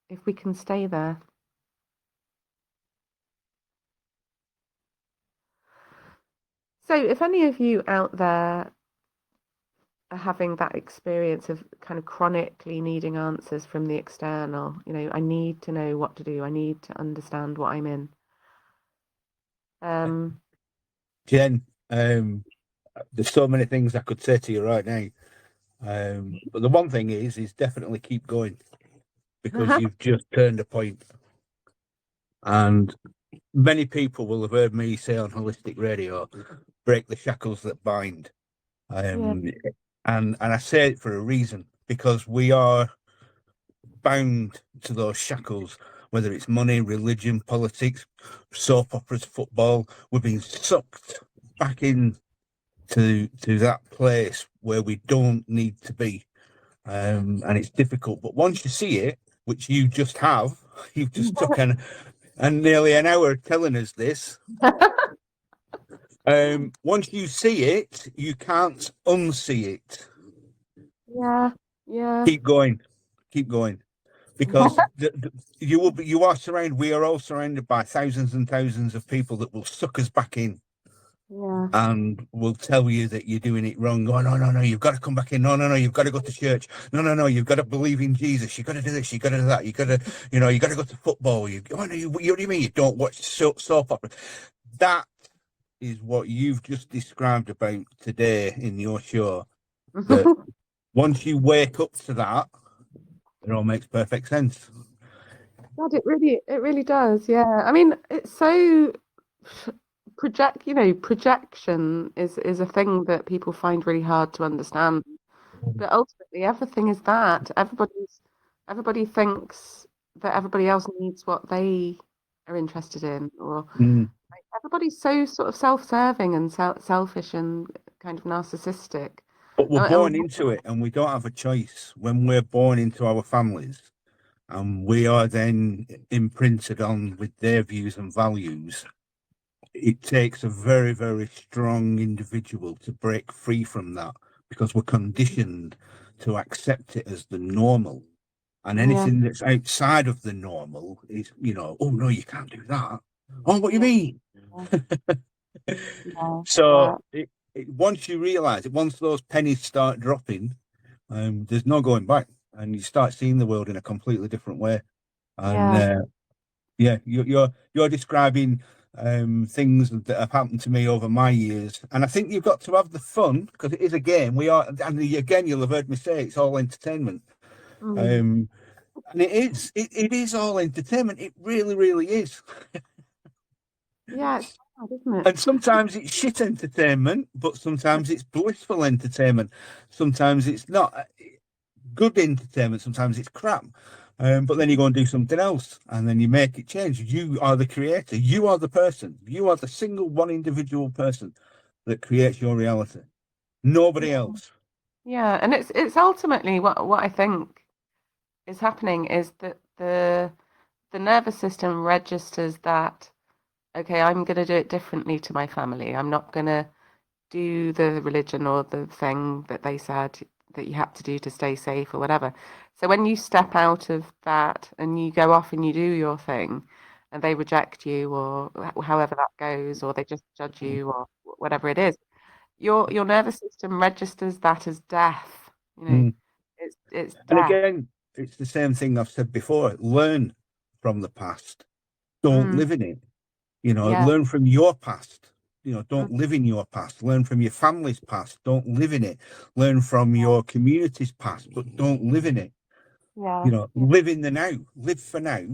if we can stay there. So if any of you out there are having that experience of kind of chronically needing answers from the external, I need to know what to do. I need to understand what I'm in. Jen, there's so many things I could say to you right now. But the one thing is definitely keep going, because you've just turned a point. And many people will have heard me say on holistic radio, break the shackles that bind. Yeah. And I say it for a reason, because we are bound to those shackles, whether it's money, religion, politics, soap operas, football. We've been sucked back in to that place where we don't need to be. And it's difficult. But once you see it, which you just have, you've just took and nearly an hour telling us this. Once you see it, you can't unsee it. Yeah. Keep going, because you are surrounded. We are all surrounded by thousands and thousands of people that will suck us back in. Yeah. And will tell you that you're doing it wrong. Oh, no, you've got to come back in. No, you've got to go to church. No, you've got to believe in Jesus. You've got to do this. You've got to do that. You've got to, you got to go to football. What do you mean you don't watch soap opera? That is what you've just described about today in your show. That once you wake up to that, it all makes perfect sense. God, it really does. Yeah. I mean, it's so projection is a thing that people find really hard to understand. But ultimately, everything is that. Everybody thinks that everybody else needs what they are interested in, or Mm. everybody's so sort of self-serving and selfish and kind of narcissistic. But we're And born into it, and we don't have a choice when we're born into our families, and we are then imprinted on with their views and values. It takes a very, very strong individual to break free from that, because we're conditioned to accept it as the normal. And yeah, anything that's outside of the normal is, oh no, you can't do that. Oh, what do you yeah, mean? yeah, So yeah, once you realize it, once those pennies start dropping, there's no going back, and you start seeing the world in a completely different way. And yeah. yeah, you're describing things that have happened to me over my years, and I think you've got to have the fun, because it is a game. We are, and again, you'll have heard me say it's all entertainment. Mm. And it is all entertainment. It really, really is. Yeah, it's hard, isn't it? And sometimes it's shit entertainment, but sometimes it's blissful entertainment. Sometimes it's not good entertainment. Sometimes it's crap. But then you go and do something else, and then you make it change. You are the creator. You are the person. You are the single one individual person that creates your reality. Nobody else. Yeah, and it's ultimately what I think is happening is that the nervous system registers that, okay, I'm going to do it differently to my family. I'm not going to do the religion or the thing that they said that you had to do to stay safe or whatever. So when you step out of that and you go off and you do your thing and they reject you or however that goes, or they just judge you or whatever it is, your nervous system registers that as death. Mm. It's And death. again, it's the same thing I've said before. Learn from the past. Don't Mm, live in it. yeah. Learn from your past. Mm, Don't live in your past. Learn from your family's past. Don't live in it. Learn from your community's past, but don't live in it. yeah. Yeah. Live in the now. Live for now.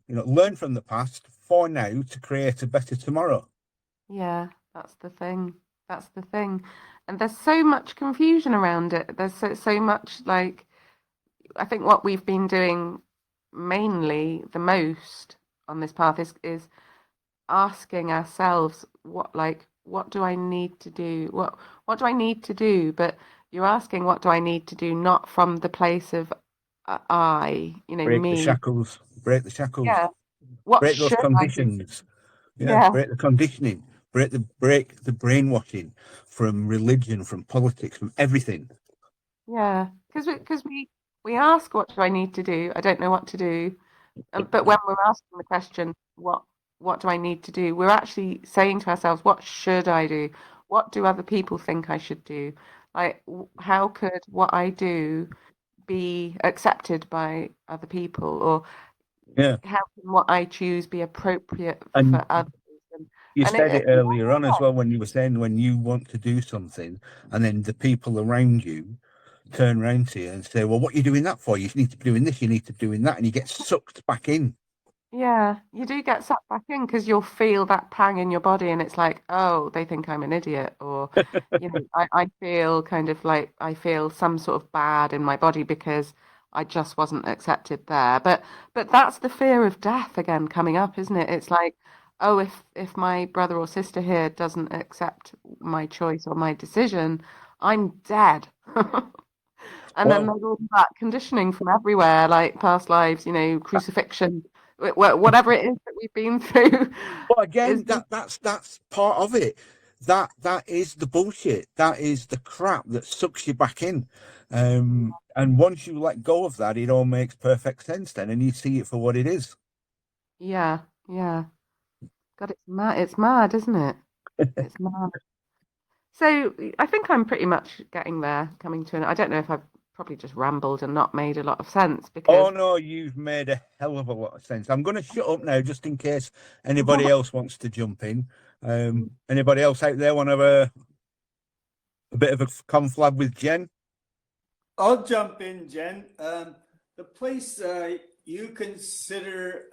Learn from the past for now to create a better tomorrow. Yeah, that's the thing. That's the thing. And there's so much confusion around it. There's so much like I think what we've been doing mainly the most on this path is asking ourselves what do I need to do? What do I need to do? But you're asking what do I need to do not from the place of I, Break the me. shackles. Break the shackles. Yeah. What Break those should I do? conditions. Yeah. Yeah. Break the conditioning. Break the brainwashing from religion, from politics, from everything. Yeah, because we ask, what do I need to do? I don't know what to do. But when we're asking the question, what do I need to do? We're actually saying to ourselves, what should I do? What do other people think I should do? Like, how could what I do be accepted by other people? Or Yeah. how can what I choose be appropriate And for others? And, you and said it earlier on as well, when you were saying when you want to do something and then the people around you turn around to you and say, well, what are you doing that for? You need to be doing this, you need to be doing that, and you get sucked back in. yeah, you do get sucked back in because you'll feel that pang in your body, and it's like, oh, they think I'm an idiot, or I feel kind of like I feel some sort of bad in my body because I just wasn't accepted there. But that's the fear of death again coming up, isn't it? It's like, oh, if my brother or sister here doesn't accept my choice or my decision, I'm dead. And then Well, there's all that conditioning from everywhere, like past lives, crucifixion, whatever it is that we've been through. but Is again, that's part of it. That is the bullshit. That is the crap that sucks you back in. And once you let go of that, it all makes perfect sense then, and you see it for what it is. yeah, yeah. God, it's mad. It's mad, isn't it? It's mad. So I think I'm pretty much getting there, coming to an. I don't know if I've probably just rambled and not made a lot of sense Oh because no, you've made a hell of a lot of sense. I'm going to shut up now, just in case anybody else wants to jump in. Anybody else out there want to have a bit of a conflab with Jen? I'll jump in, Jen. The place you consider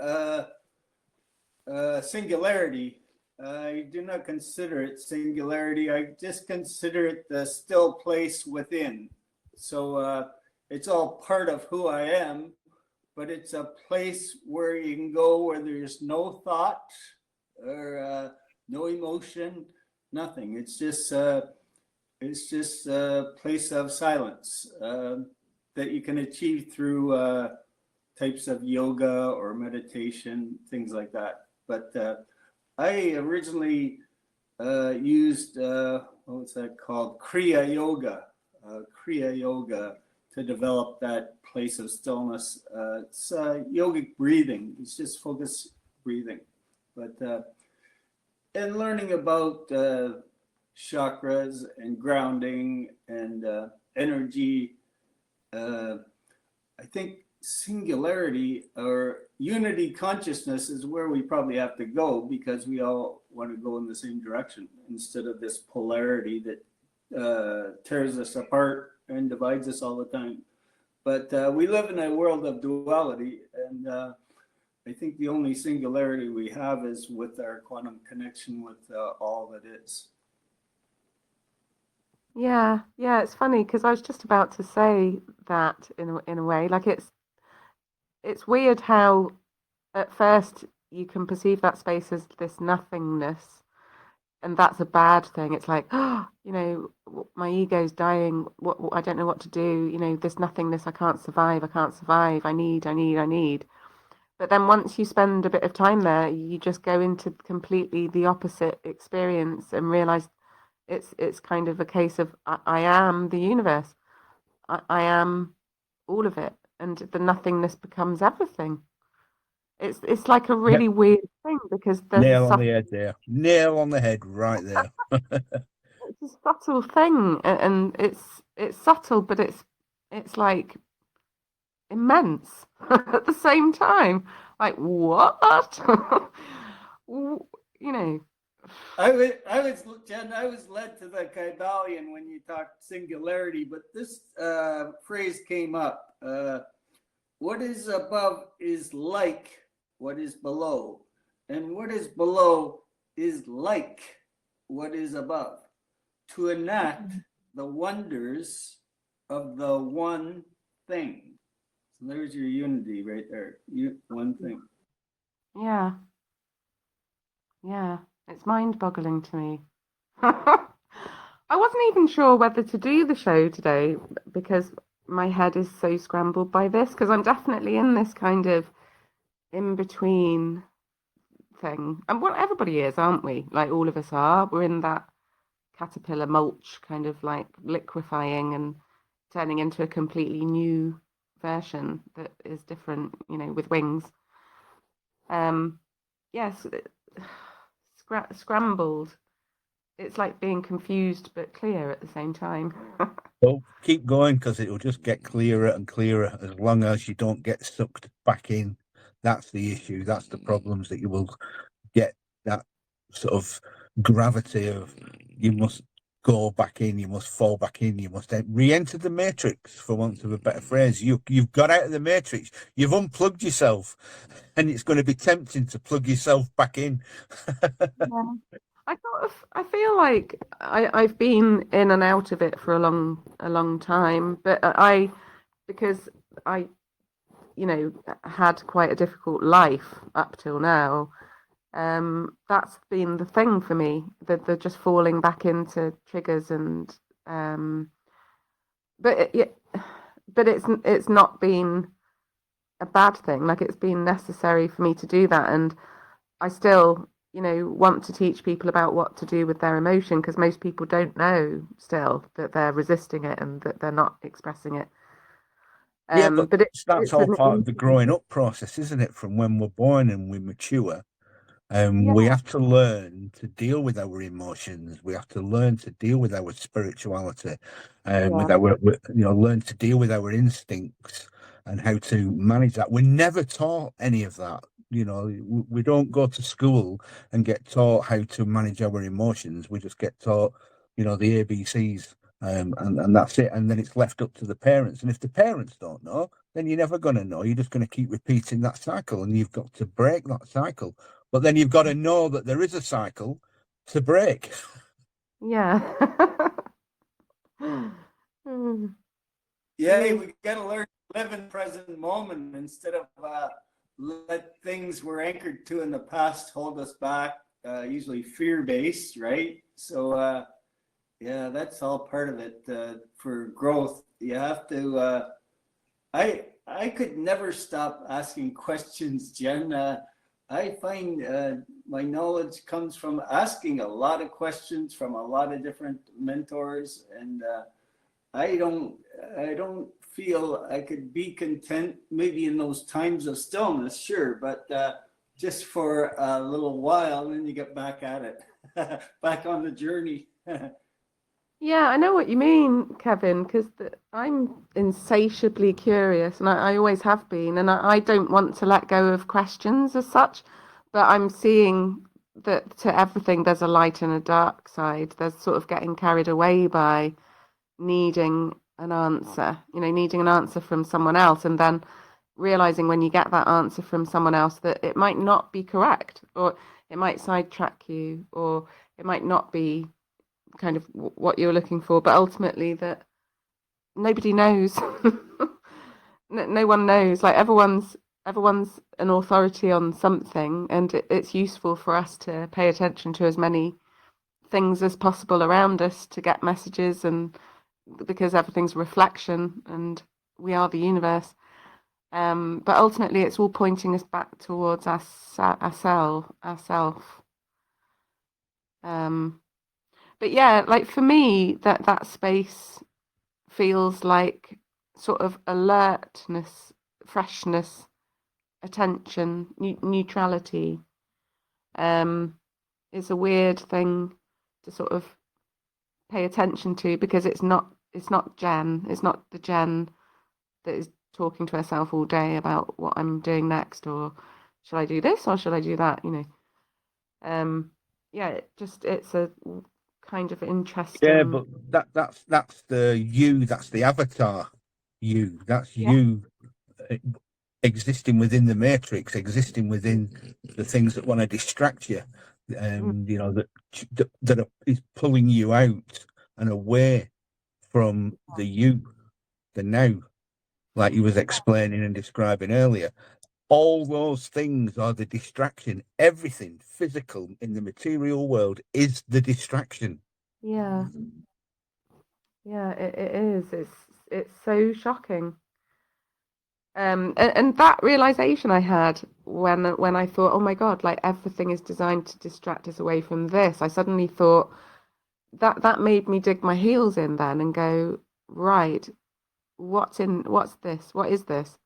singularity, I do not consider it singularity. I just consider it the still place within. So it's all part of who I am, but it's a place where you can go where there's no thought or no emotion, nothing. It's just a place of silence that you can achieve through types of yoga or meditation, things like that. But I originally used what's that called? Kriya Yoga. Kriya Yoga to develop that place of stillness. It's yogic breathing. It's just focused breathing. But and learning about chakras and grounding and energy. I think singularity or unity consciousness is where we probably have to go, because we all want to go in the same direction instead of this polarity that tears us apart and divides us all the time. But we live in a world of duality, and I think the only singularity we have is with our quantum connection with all that is. Yeah, it's funny because I was just about to say that in a way, like it's weird how at first you can perceive that space as this nothingness, and that's a bad thing. It's like, oh, my ego's dying. What I don't know what to do. This nothingness. I can't survive. I need. But then once you spend a bit of time there, you just go into completely the opposite experience and realize it's kind of a case of I am the universe. I am all of it, and the nothingness becomes everything. It's like a really weird thing, because there's nail on the head there. Nail on the head right there. It's a subtle thing, and it's subtle, but it's like immense at the same time. Like, what? I was Jen, I was led to the Kybalion when you talked singularity, but this phrase came up. What is above is like what is below, and what is below is like what is above, to enact the wonders of the one thing. So there's your unity right there. One thing. Yeah. It's mind-boggling to me. I wasn't even sure whether to do the show today because my head is so scrambled by this, because I'm definitely in this kind of in-between thing. And well, everybody is, aren't we? Like, all of us are. We're in that caterpillar mulch, kind of like liquefying and turning into a completely new version that is different, with wings. Yes, scrambled. It's like being confused but clear at the same time. Well, keep going, because it will just get clearer and clearer as long as you don't get sucked back in. That's the issue. That's the problems, that you will get that sort of gravity of you must go back in, you must fall back in, you must re-enter the matrix, for want of a better phrase. You've got out of the matrix, you've unplugged yourself, and it's going to be tempting to plug yourself back in. Yeah. I feel like I've been in and out of it for a long time, but because I had quite a difficult life up till now. That's been the thing for me, that they're just falling back into triggers, and but it's not been a bad thing. Like, it's been necessary for me to do that, and I still want to teach people about what to do with their emotion, because most people don't know still that they're resisting it and that they're not expressing it. But that's it's all part of the growing up process, isn't it? From when we're born and we mature, we have to learn to deal with our emotions. We have to learn to deal with our spirituality, with our, learn to deal with our instincts and how to manage that. We're never taught any of that. We don't go to school and get taught how to manage our emotions. We just get taught, the ABCs. And that's it. And then it's left up to the parents. And if the parents don't know, then you're never going to know. You're just going to keep repeating that cycle, and you've got to break that cycle. But then you've got to know that there is a cycle to break. Yeah. Yeah, we got to learn to live in the present moment instead of let things we're anchored to in the past hold us back, usually fear-based, right? So yeah, that's all part of it. For growth, you have to I could never stop asking questions, Jen. I find my knowledge comes from asking a lot of questions from a lot of different mentors, and I don't feel I could be content maybe in those times of stillness, sure, but just for a little while, and then you get back at it, back on the journey. Yeah, I know what you mean, Kevin, because I'm insatiably curious, and I always have been, and I don't want to let go of questions as such, but I'm seeing that to everything there's a light and a dark side. There's sort of getting carried away by needing an answer, needing an answer from someone else, and then realizing when you get that answer from someone else that it might not be correct, or it might sidetrack you, or it might not be kind of what you're looking for, but ultimately that nobody knows. No one knows. Like everyone's an authority on something, and it's useful for us to pay attention to as many things as possible around us to get messages, and because everything's reflection and we are the universe. But ultimately it's all pointing us back towards ourself. But yeah, like for me, that space feels like sort of alertness, freshness, attention, neutrality. It's a weird thing to sort of pay attention to, because it's not Jen. It's not the Jen that is talking to herself all day about what I'm doing next, or should I do this or should I do that? Yeah, it's a kind of interesting. Yeah, but that's the you. That's the avatar. You. That's Yeah. you existing within the matrix, existing within the things that want to distract you, that is pulling you out and away from the you, the now, like you was explaining and describing earlier. All those things are the distraction. Everything physical in the material world is the distraction. Yeah, it is. It's so shocking. And that realization I had when I thought, oh my God, like everything is designed to distract us away from this. I suddenly thought that made me dig my heels in then and go, right, what's this? What is this?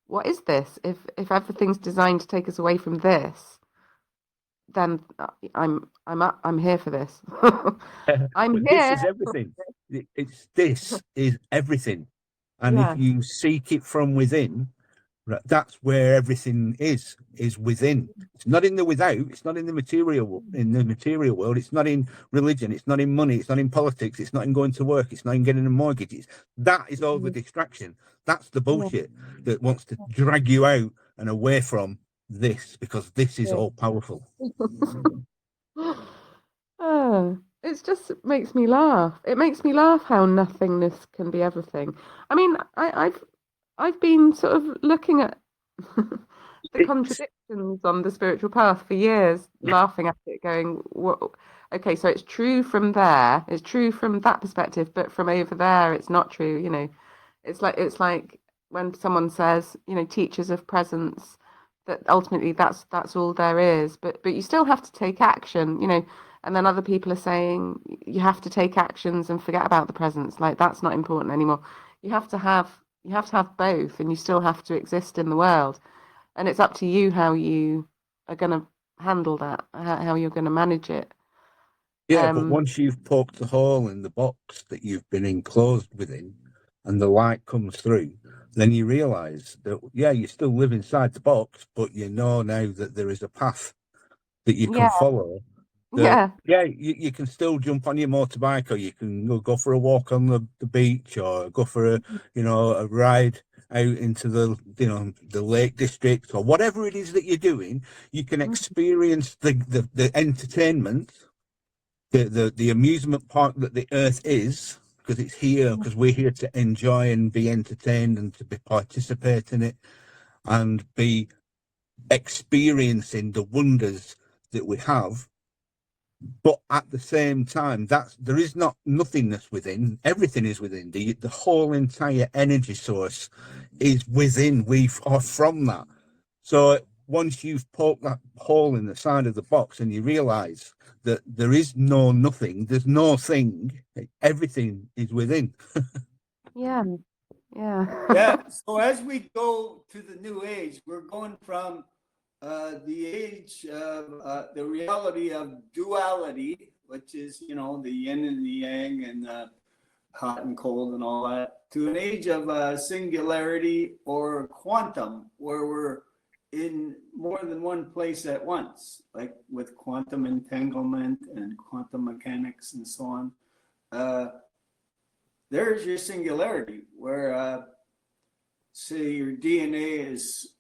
What is this? If everything's designed to take us away from this, then I'm here for this. I'm But here. this is everything. This is everything. And Yeah. if you seek it from within, right, that's where everything is within. It's not in the without. It's not in the material world. It's not in religion. It's not in money. It's not in politics. It's not in going to work. It's not in getting a mortgage. That is all the distraction. That's the bullshit that wants to drag you out and away from this, because this is all powerful. Oh, it just makes me laugh. It makes me laugh how nothingness can be everything. I mean, I've been sort of looking at the contradictions on the spiritual path for years, laughing at it, going, "What? Okay, so it's true from there. It's true from that perspective, but from over there, it's not true." It's like when someone says, teachers of presence, that ultimately that's all there is, but you still have to take action, and then other people are saying you have to take actions and forget about the presence, like that's not important anymore. You have to have both, and you still have to exist in the world, and it's up to you how you are going to handle that, how you're going to manage it. Yeah, but once you've poked the hole in the box that you've been enclosed within, and the light comes through, then you realise that, yeah, you still live inside the box, but you know now that there is a path that you can follow. You can still jump on your motorbike, or you can go for a walk on the beach, or go for a ride out into the Lake District, or whatever it is that you're doing. You can experience the entertainment, the amusement park that the earth is, because it's here, because we're here to enjoy and be entertained and to be participate in it and be experiencing the wonders that we have. But at the same time, there is not nothingness within. Everything is within. The whole entire energy source is within. We are from that. So once you've poked that hole in the side of the box and you realize that there is no nothing, there's no thing, everything is within. Yeah. Yeah. So as we go to the new age, we're going from the age of the reality of duality, which is, you know, the yin and the yang and hot and cold and all that, to an age of singularity or quantum, where we're in more than one place at once, like with quantum entanglement and quantum mechanics and so on. There's your singularity, where say your DNA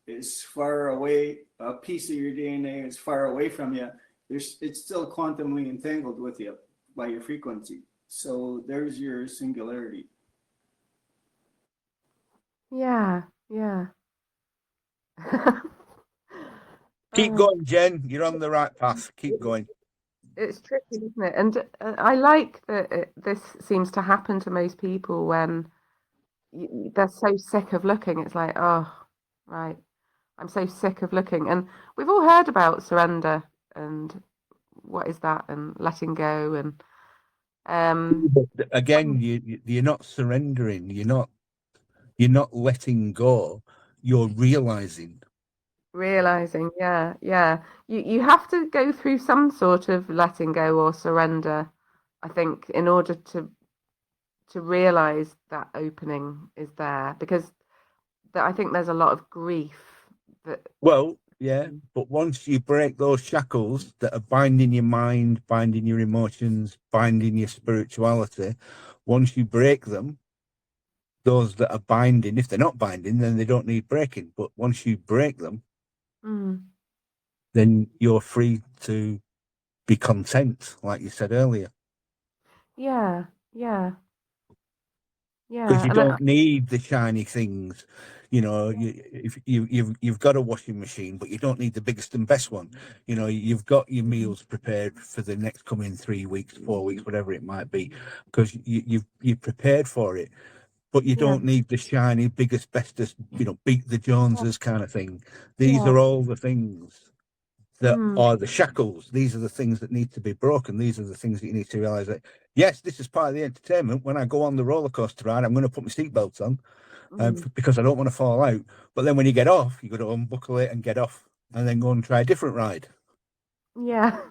is far away, a piece of your DNA is far away from you, it's still quantumly entangled with you by your frequency. So there's your singularity. Yeah. Keep going, Jen. You're on the right path. Keep going. It's tricky, isn't it? And I like that this seems to happen to most people when they're so sick of looking. It's like, oh, right, I'm so sick of looking. And we've all heard about surrender and what is that, and letting go. And again, you're not surrendering. You're not letting go. You're realizing. Yeah. You have to go through some sort of letting go or surrender, I think, in order to realize that opening is there, because I think there's a lot of grief that. Well, yeah, but once you break those shackles that are binding your mind, binding your emotions, binding your spirituality, once you break them, those that are binding, if they're not binding, then they don't need breaking. But once you break them, then you're free to be content, like you said earlier. Yeah. Because you don't need the shiny things. You know, you've got a washing machine, but you don't need the biggest and best one. You know, you've got your meals prepared for the next coming 3 weeks, 4 weeks, whatever it might be, because you've prepared for it. But you don't need the shiny, biggest, bestest, you know, beat the Joneses kind of thing. These are all the things that are the shackles. These are the things that need to be broken. These are the things that you need to realize that, yes, this is part of the entertainment. When I go on the roller coaster ride, I'm going to put my seatbelt on because I don't want to fall out. But then when you get off, you got to unbuckle it and get off and then go and try a different ride. Yeah.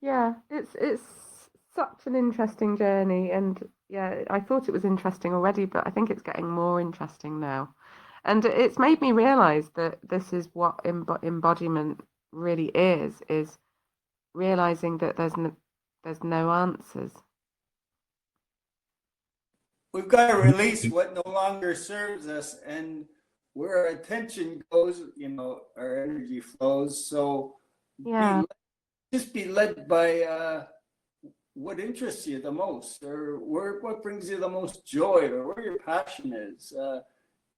Yeah, it's such an interesting journey, and yeah, I thought it was interesting already, but I think it's getting more interesting now. And it's made me realize that this is what embodiment really is realizing that there's no answers. We've got to release what no longer serves us, and where our attention goes, you know, our energy flows. So just be led by what interests you the most, or what brings you the most joy, or where your passion is.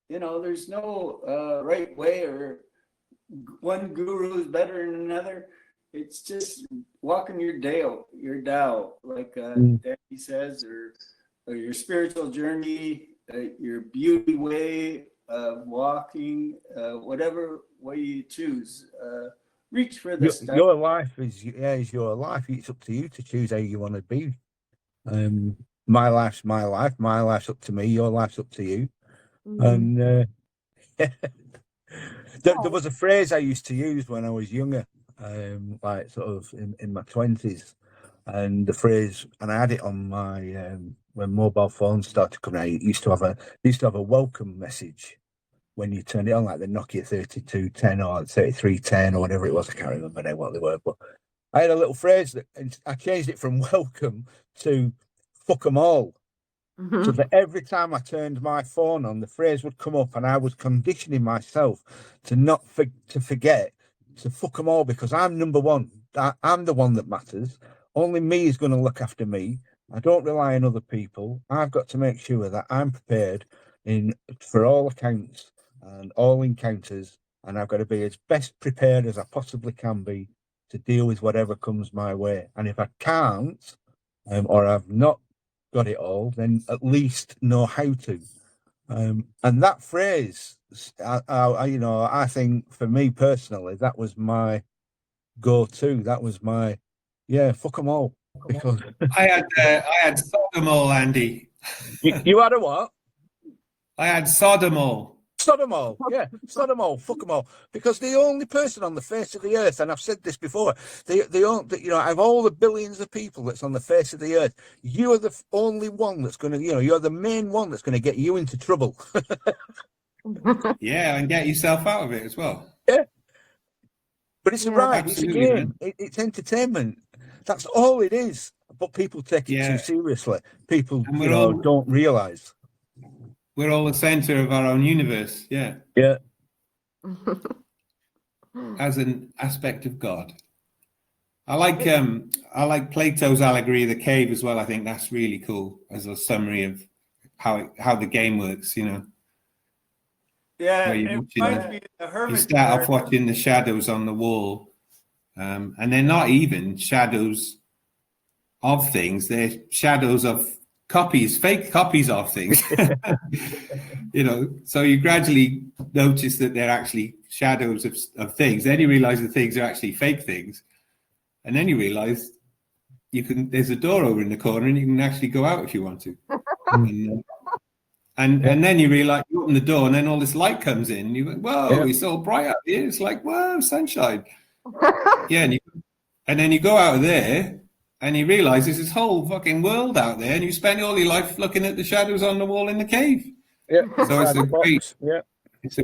You know, there's no right way, or one guru is better than another. It's just walking your Tao, like Danny says, or your spiritual journey, your beauty way of walking, whatever way you choose. Reach for the stuff. Your life is your life. It's up to you to choose how you want to be. My life's my life. My life's up to me. Your life's up to you. And there was a phrase I used to use when I was younger, like sort of in my 20s, and the phrase, and I had it on my when mobile phones started coming out. It used to have a welcome message when you turned it on, like the Nokia 3210 or 3310 or whatever it was. I can't remember now what they were, but I had a little phrase that, and I changed it from welcome to fuck 'em all. So that every time I turned my phone on, the phrase would come up, and I was conditioning myself to not to forget to fuck 'em all, because I'm number one. I'm the one that matters. Only me is going to look after me, I don't rely on other people. I've got to make sure that I'm prepared for all accounts and all encounters, and I've got to be as best prepared as I possibly can be to deal with whatever comes my way. And if I can't, or I've not got it all, then at least know how to. And that phrase, I think for me personally, that was my go-to. That was my, fuck them all. Because I had Sodomall, Andy. you had a what? I had Sodomall. Sod them all, yeah, sod them all, fuck them all. Because the only person on the face of the earth, and I've said this before, out of all the billions of people that's on the face of the earth, you are the only one that's going to, you're the main one that's going to get you into trouble. Yeah, and get yourself out of it as well. Yeah. But it's a ride, absolutely, it's a game, it's entertainment. That's all it is. But people take it too seriously. People, don't realise. We're all the center of our own universe. Yeah. Yeah. As an aspect of God. I like Plato's allegory of the cave as well. I think that's really cool as a summary of how the game works, Yeah, you start off watching the shadows on the wall, and they're not even shadows of things, they're shadows of fake copies of things. So you gradually notice that they're actually shadows of things. Then you realize the things are actually fake things. And then you realize there's a door over in the corner and you can actually go out if you want to. And then you realize you open the door and then all this light comes in and you go, whoa, it's all bright out here. It's like, whoa, sunshine. And then you go out of there and you realize there's this whole fucking world out there and you spend all your life looking at the shadows on the wall in the cave. Yeah. So it's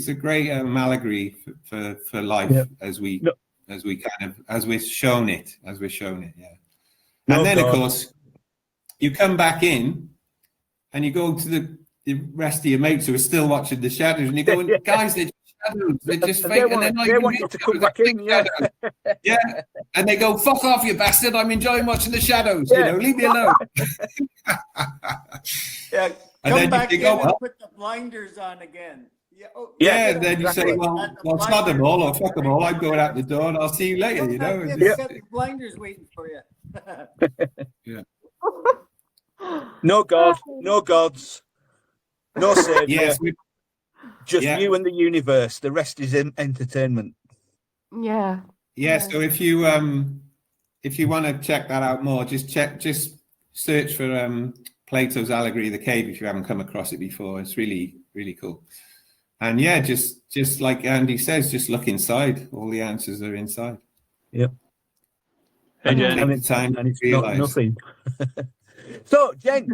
a great allegory for life as we're shown it. Yeah. And then of course you come back in and you go to the rest of your mates who are still watching the shadows and you go, guys, they're just shadows. They're just fake. They want you to come back in. Yeah. And they go, fuck off, you bastard. I'm enjoying watching the shadows. Leave me alone. Come back in and put the blinders on again. And then you say, well, sod them all or fuck them all. I'm going out the door and I'll see you later, Got the blinders waiting for you. Yeah. No God, no gods, no savior. Just you and the universe. The rest is entertainment. Yeah. So if you want to check that out more, just search for Plato's allegory of the cave if you haven't come across it before. It's really, really cool. And just like Andy says, just look inside. All the answers are inside. Yep. And it's not nothing. So, Jen,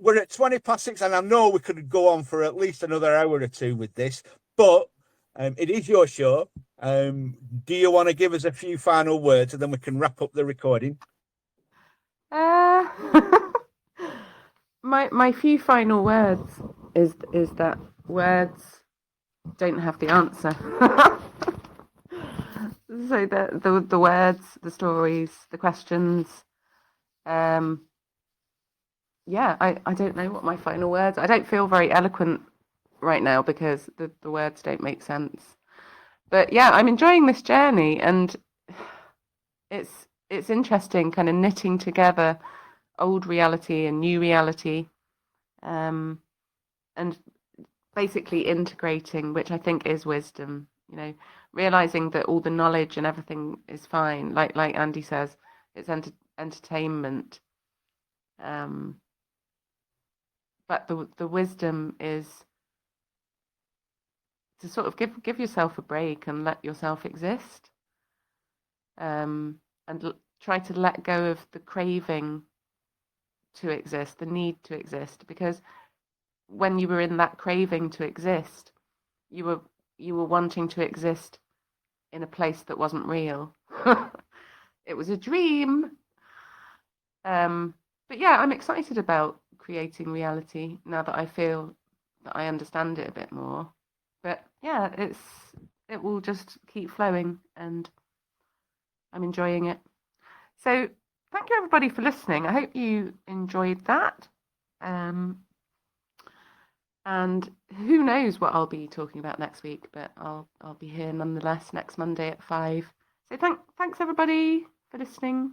we're at 6:20, and I know we could go on for at least another hour or two with this, but it is your show. Do you want to give us a few final words, and then we can wrap up the recording? My few final words is that words don't have the answer. So the words, the stories, the questions. I don't know what my final words. I don't feel very eloquent right now because the words don't make sense. But yeah, I'm enjoying this journey, and it's interesting, kind of knitting together old reality and new reality, and basically integrating, which I think is wisdom. Realizing that all the knowledge and everything is fine. Like Andy says, it's entertainment. But the wisdom is to sort of give yourself a break and let yourself exist, and try to let go of the craving to exist, the need to exist, because when you were in that craving to exist, you were wanting to exist in a place that wasn't real. It was a dream. But yeah, I'm excited about creating reality now that I feel that I understand it a bit more. But yeah, it will just keep flowing, and I'm enjoying it. So thank you everybody for listening. I hope you enjoyed that. And who knows what I'll be talking about next week, but I'll be here nonetheless next Monday at 5. So thanks everybody for listening.